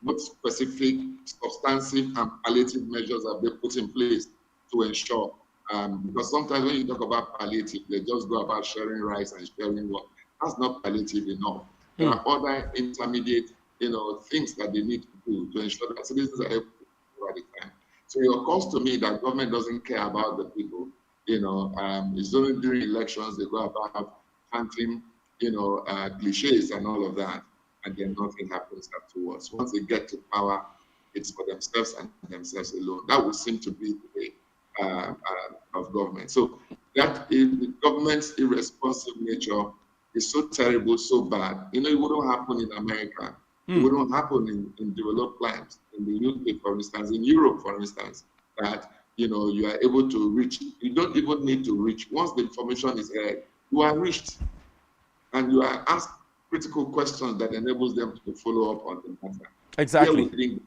What specific, substantive, and palliative measures have they put in place to ensure? Because sometimes when you talk about palliative, they just go about sharing rice and sharing water. That's not palliative enough. There are other intermediate, things that they need to do to ensure that citizens are able to over the time. So it occurs to me that government doesn't care about the people. It's only during elections they go about hunting, cliches and all of that, and then nothing happens afterwards. Once they get to power, it's for themselves and themselves alone. That would seem to be the way of government. So that the government's irresponsive nature is so terrible, so bad. It wouldn't happen in America. It wouldn't happen in developed lands, in the UK, for instance, in Europe, for instance, that you are able to reach. You don't even need to reach. Once the information is heard, you are reached, and you are asked critical questions that enables them to follow up on the matter. Exactly. We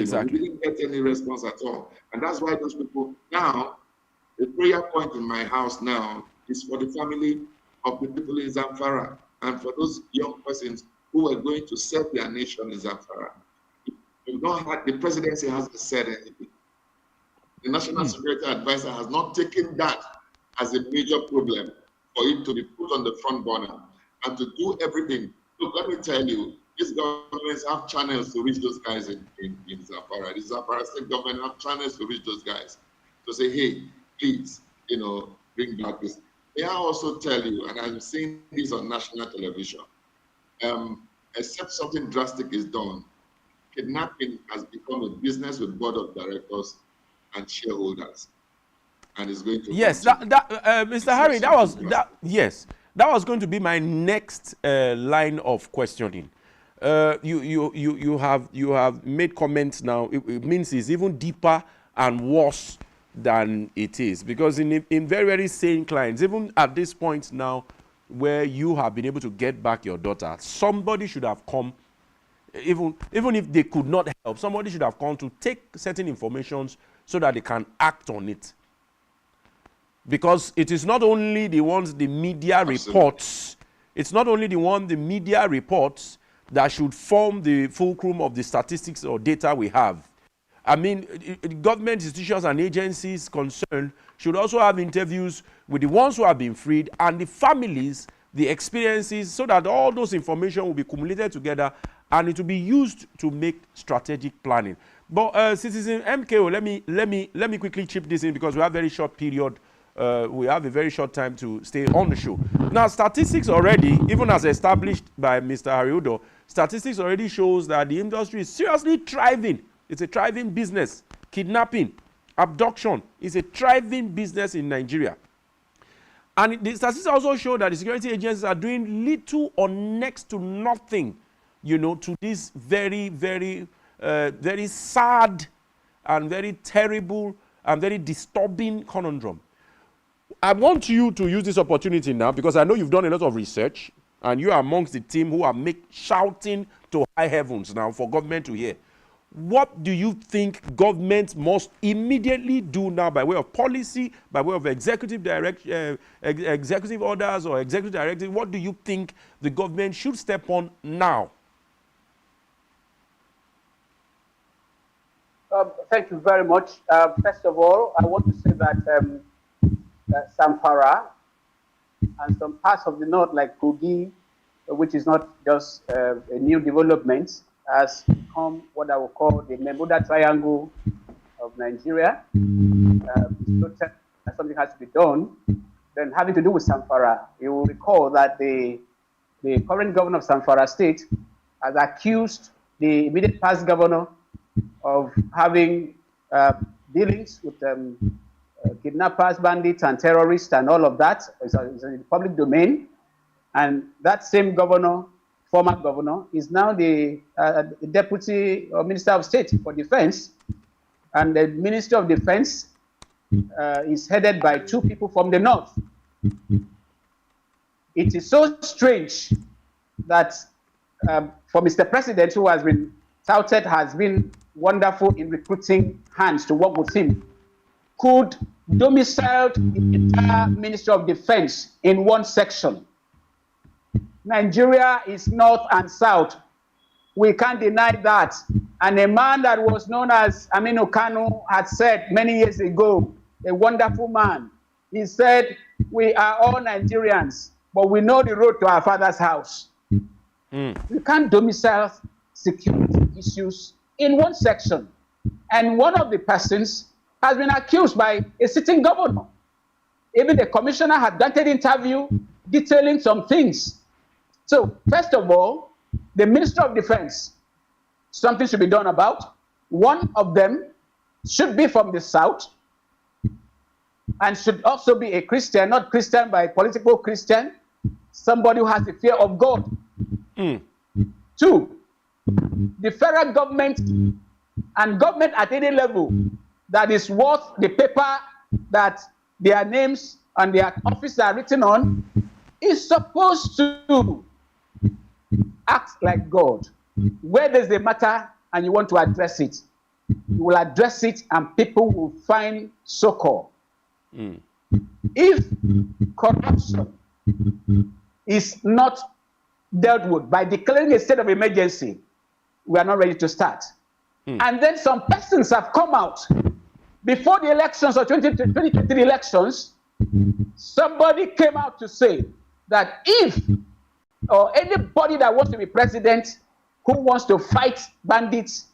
didn't get any response at all, and that's why those people now. The prayer point in my house now is for the family of the people in Zamfara and for those young persons who are going to serve their nation in Zamfara. The presidency hasn't said anything. The National Security Advisor has not taken that as a major problem for it to be put on the front burner and to do everything. Look, let me tell you, these governments have channels to reach those guys in Zamfara. The Zamfara state government have channels to reach those guys to say, hey, please, bring back this. May I also tell you, and I'm seeing this on national television, except something drastic is done, kidnapping has become a business with board of directors and shareholders, and it's going to. Yes, Mr. Harry, that was going to be my next line of questioning. You have made comments now. It means it's even deeper and worse than it is, because in very, very sane clients, even at this point now where you have been able to get back your daughter, somebody should have come, even if they could not help, somebody should have come to take certain informations so that they can act on it. Because it is not only the ones the media reports, it's not only the media reports that should form the fulcrum of the statistics or data we have. I mean, government institutions and agencies concerned should also have interviews with the ones who have been freed and the families, the experiences, so that all those information will be accumulated together and it will be used to make strategic planning. But Citizen MKO, let me quickly chip this in because we have a very short period. We have a very short time to stay on the show. Now, statistics already, even as established by Mr. Hariudo, statistics already shows that the industry is seriously thriving. It's a thriving business. Kidnapping, abduction is a thriving business in Nigeria. And the statistics also show that the security agencies are doing little or next to nothing, to this very, very, very sad and very terrible and very disturbing conundrum. I want you to use this opportunity now, because I know you've done a lot of research, And you are amongst the team who are shouting to high heavens now for government to hear. What do you think government must immediately do now by way of policy, by way of executive executive orders or executive directives? What do you think the government should step on now? Thank you very much. First of all, I want to say that Zamfara and some parts of the north, like Kogi, which is not just a new development, has become what I would call the Bermuda Triangle of Nigeria. Something has to be done. Then having to do with Zamfara, you will recall that the current governor of Zamfara State has accused the immediate past governor of having dealings with kidnappers, bandits, and terrorists, and all of that. It's in the public domain. And that same governor, former governor, is now the deputy minister of state for defense. And the Ministry of Defense is headed by two people from the north. It is so strange that for Mr. President, who has been touted, has been wonderful in recruiting hands to work with him, could domicile the entire Ministry of Defense in one section. Nigeria is north and south. We can't deny that. And a man that was known as Aminu Kanu had said many years ago, a wonderful man, he said, we are all Nigerians, but we know the road to our father's house. You can't domicile security issues in one section. And one of the persons has been accused by a sitting governor. Even the commissioner had done an interview detailing some things. So, first of all, the Minister of Defense, something should be done about. One of them should be from the South and should also be a Christian, not Christian by political Christian, somebody who has the fear of God. Two, the federal government and government at any level that is worth the paper that their names and their offices are written on is supposed to act like God. Where there's a matter and you want to address it, you will address it and people will find succor. If corruption is not dealt with by declaring a state of emergency, we are not ready to start. And then some persons have come out before the elections or 2023 elections. Somebody came out to say that if or anybody that wants to be president who wants to fight bandits,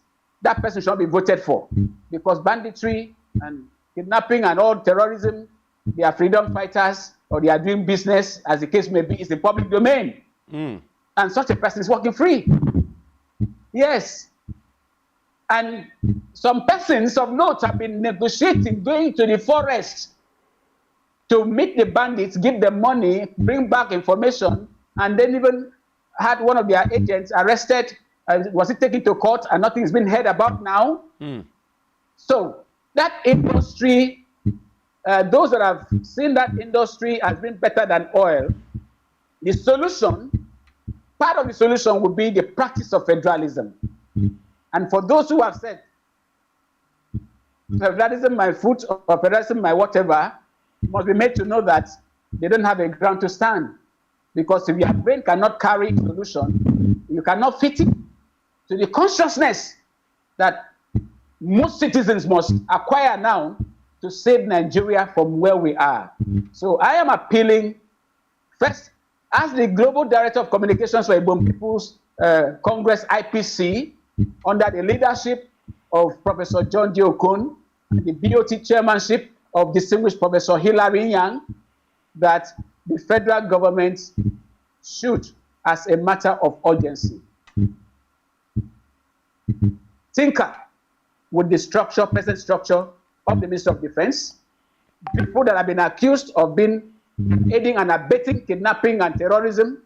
that person should not be voted for, because banditry and kidnapping and all terrorism, they are freedom fighters or they are doing business, as the case may be, is the public domain. And such a person is walking free. Yes. And some persons of note have been negotiating, going to the forest to meet the bandits, give them money, bring back information, and then even had one of their agents arrested. Was it taken to court? And nothing has been heard about now. So that industry, those that have seen that industry has been better than oil. The solution, part of the solution would be the practice of federalism. And for those who have said, federalism my foot or federalism my whatever, must be made to know that they don't have a ground to stand. Because if your brain cannot carry a solution, you cannot fit it to the consciousness that most citizens must acquire now to save Nigeria from where we are. So I am appealing, first, as the Global Director of Communications for Igbo People's Congress, IPC, under the leadership of Professor John D. Okon, and the BOT chairmanship of distinguished Professor Hilary Yang, that the federal government should, as a matter of urgency, tinker with the structure, present structure of the Ministry of Defense. People that have been accused of being aiding and abetting kidnapping and terrorism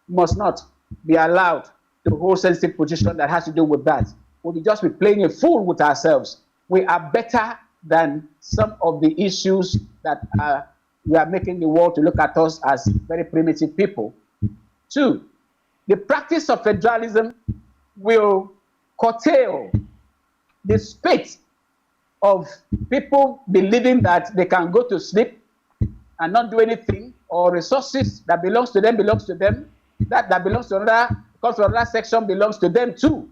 must not be allowed to hold sensitive position that has to do with that. We'll just be playing a fool with ourselves. We are better than some of the issues that we are making the world to look at us as very primitive people. Two, the practice of federalism will curtail the space of people believing that they can go to sleep and not do anything, or resources that belongs to them, that belongs to another, comes from another section belongs to them too.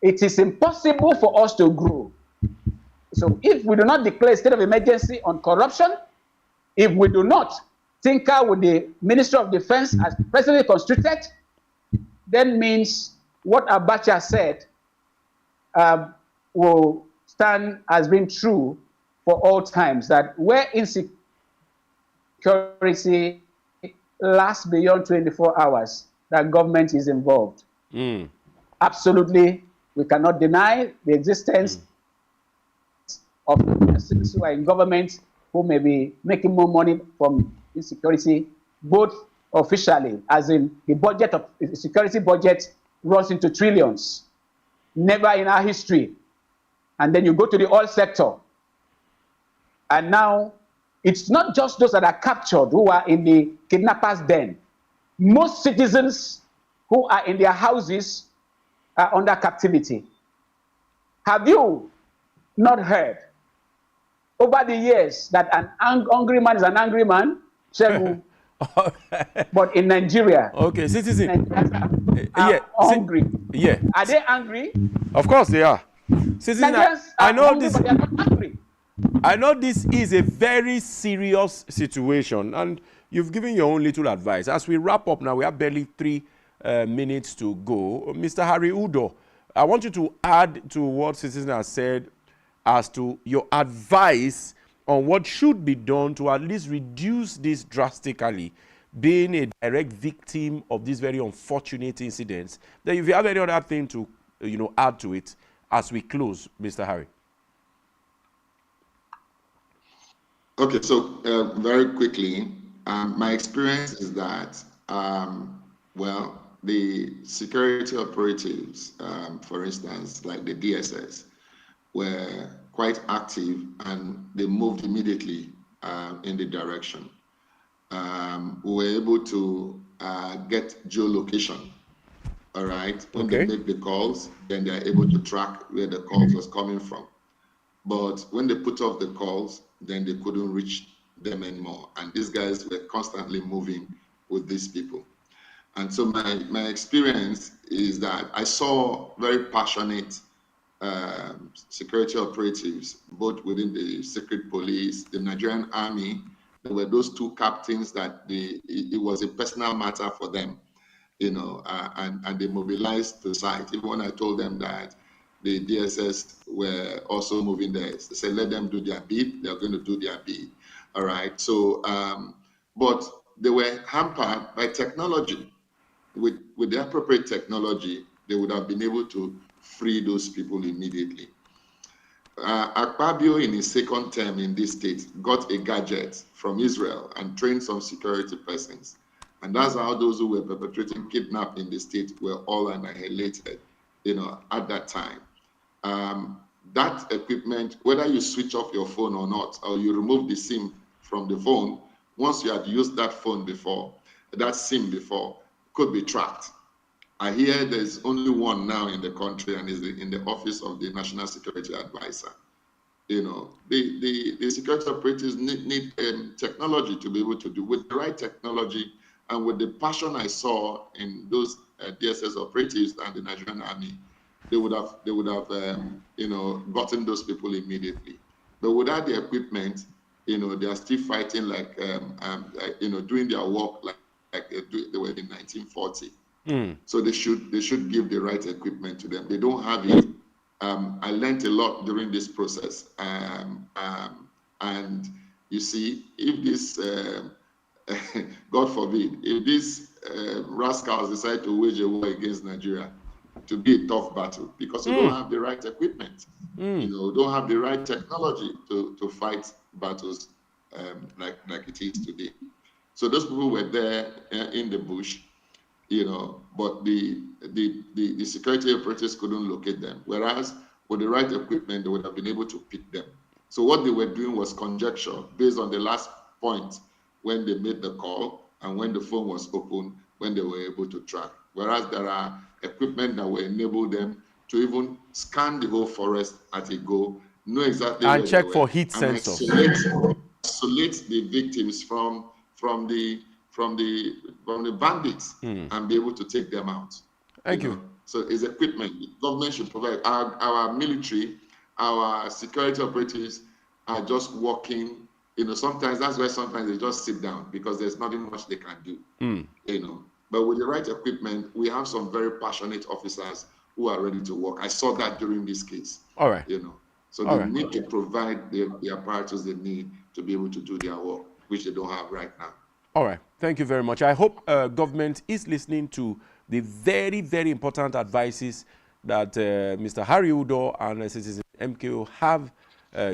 It is impossible for us to grow. So if we do not declare a state of emergency on corruption, if we do not tinker with the Ministry of Defense as presently constituted, then means what Abacha said will stand as being true for all times, that where insecurity lasts beyond 24 hours, that government is involved. Absolutely, we cannot deny the existence of persons who are in government who may be making more money from insecurity, both officially, as in the budget of the security budget runs into trillions. Never in our history. And then you go to the oil sector, and now it's not just those that are captured who are in the kidnappers' den. Most citizens who are in their houses are under captivity. Have you not heard over the years that an hungry man is an angry man? But in Nigeria, okay, citizen, are hungry. Yeah. Are they angry? Of course they are. Citizen, I know hungry, this. but they are not angry. I know this is a very serious situation, and you've given your own little advice. As we wrap up now, we have barely 3 minutes to go. Mr. Harry Udo, I want you to add to what Citizen has said as to your advice on what should be done to at least reduce this drastically, being a direct victim of these very unfortunate incidents. Then if you have any other thing to add to it as we close, Mr. Harry. Okay, so very quickly, my experience is that, well, the security operatives, for instance, like the DSS, were quite active and they moved immediately in the direction. We were able to get geolocation, all right? When they make the calls, then they're able to track where the calls was coming from. But when they put off the calls, then they couldn't reach them anymore. And these guys were constantly moving with these people. And so my experience is that I saw very passionate security operatives, both within the secret police, the Nigerian army. There were those 2 captains that it was a personal matter for them, and they mobilized to site. Even when I told them that the DSS were also moving there, they said, let them do their bid. They're going to do their bid. All right. So, but they were hampered by technology. With the appropriate technology, they would have been able to free those people immediately. Akpabio, in his second term in this state, got a gadget from Israel and trained some security persons. And that's how those who were perpetrating kidnap in the state were all annihilated, at that time. That equipment, whether you switch off your phone or not, or you remove the SIM from the phone, once you had used that phone before, that SIM before, could be tracked. I hear there's only one now in the country, and is in the office of the National Security Advisor. The security operatives need technology to be able to do. With the right technology and with the passion I saw in those DSS operatives and the Nigerian Army, they would have gotten those people immediately. But without the equipment, they are still fighting like doing their work like they were in 1940. So they should give the right equipment to them. They don't have it. I learned a lot during this process. And you see, if this, God forbid, if these rascals decide to wage a war against Nigeria, to be a tough battle, because you don't have the right equipment. You don't have the right technology to fight battles like it is today. So those people were there in the bush, but the security operatives couldn't locate them. Whereas with the right equipment, they would have been able to pick them. So what they were doing was conjecture based on the last point when they made the call and when the phone was open, when they were able to track. Whereas there are equipment that will enable them to even scan the whole forest at a go, know exactly and where check they were, for heat and sensors. isolate the victims from the bandits and be able to take them out. Thank you. So it's equipment. The government should provide. Our military, our security operatives are just working. Sometimes that's why sometimes they just sit down because there's nothing much they can do. But with the right equipment, we have some very passionate officers who are ready to work. I saw that during this case. All right. So they need to provide the apparatus they need to be able to do their work, which they don't have right now. All right. Thank you very much. I hope government is listening to the very, very important advices that Mr. Harry Udo and Citizen MKO have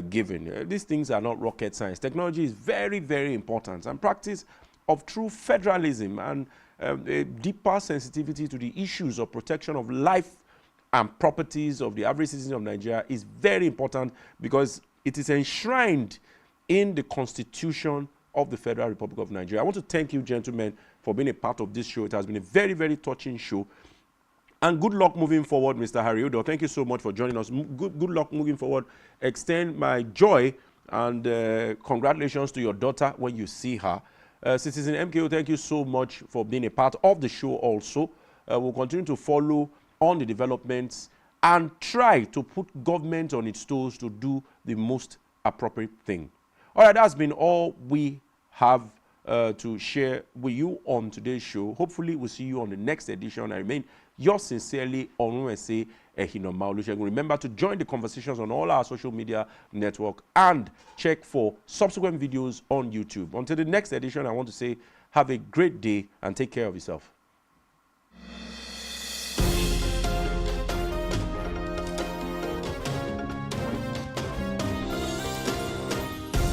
given. These things are not rocket science. Technology is very, very important. And practice of true federalism and a deeper sensitivity to the issues of protection of life and properties of the average citizen of Nigeria is very important because it is enshrined in the Constitution of the Federal Republic of Nigeria. I want to thank you, gentlemen, for being a part of this show. It has been a very, very touching show. And good luck moving forward, Mr. Harry Udo. Thank you so much for joining us. Good luck moving forward. Extend my joy and congratulations to your daughter when you see her. Citizen MKO, thank you so much for being a part of the show also. We'll continue to follow on the developments and try to put government on its toes to do the most appropriate thing. All right, that's been all we have to share with you on today's show. Hopefully, we'll see you on the next edition. I remain yours sincerely, Onwese Ehinoma Olusegun. Remember to join the conversations on all our social media network and check for subsequent videos on YouTube. Until the next edition, I want to say have a great day and take care of yourself.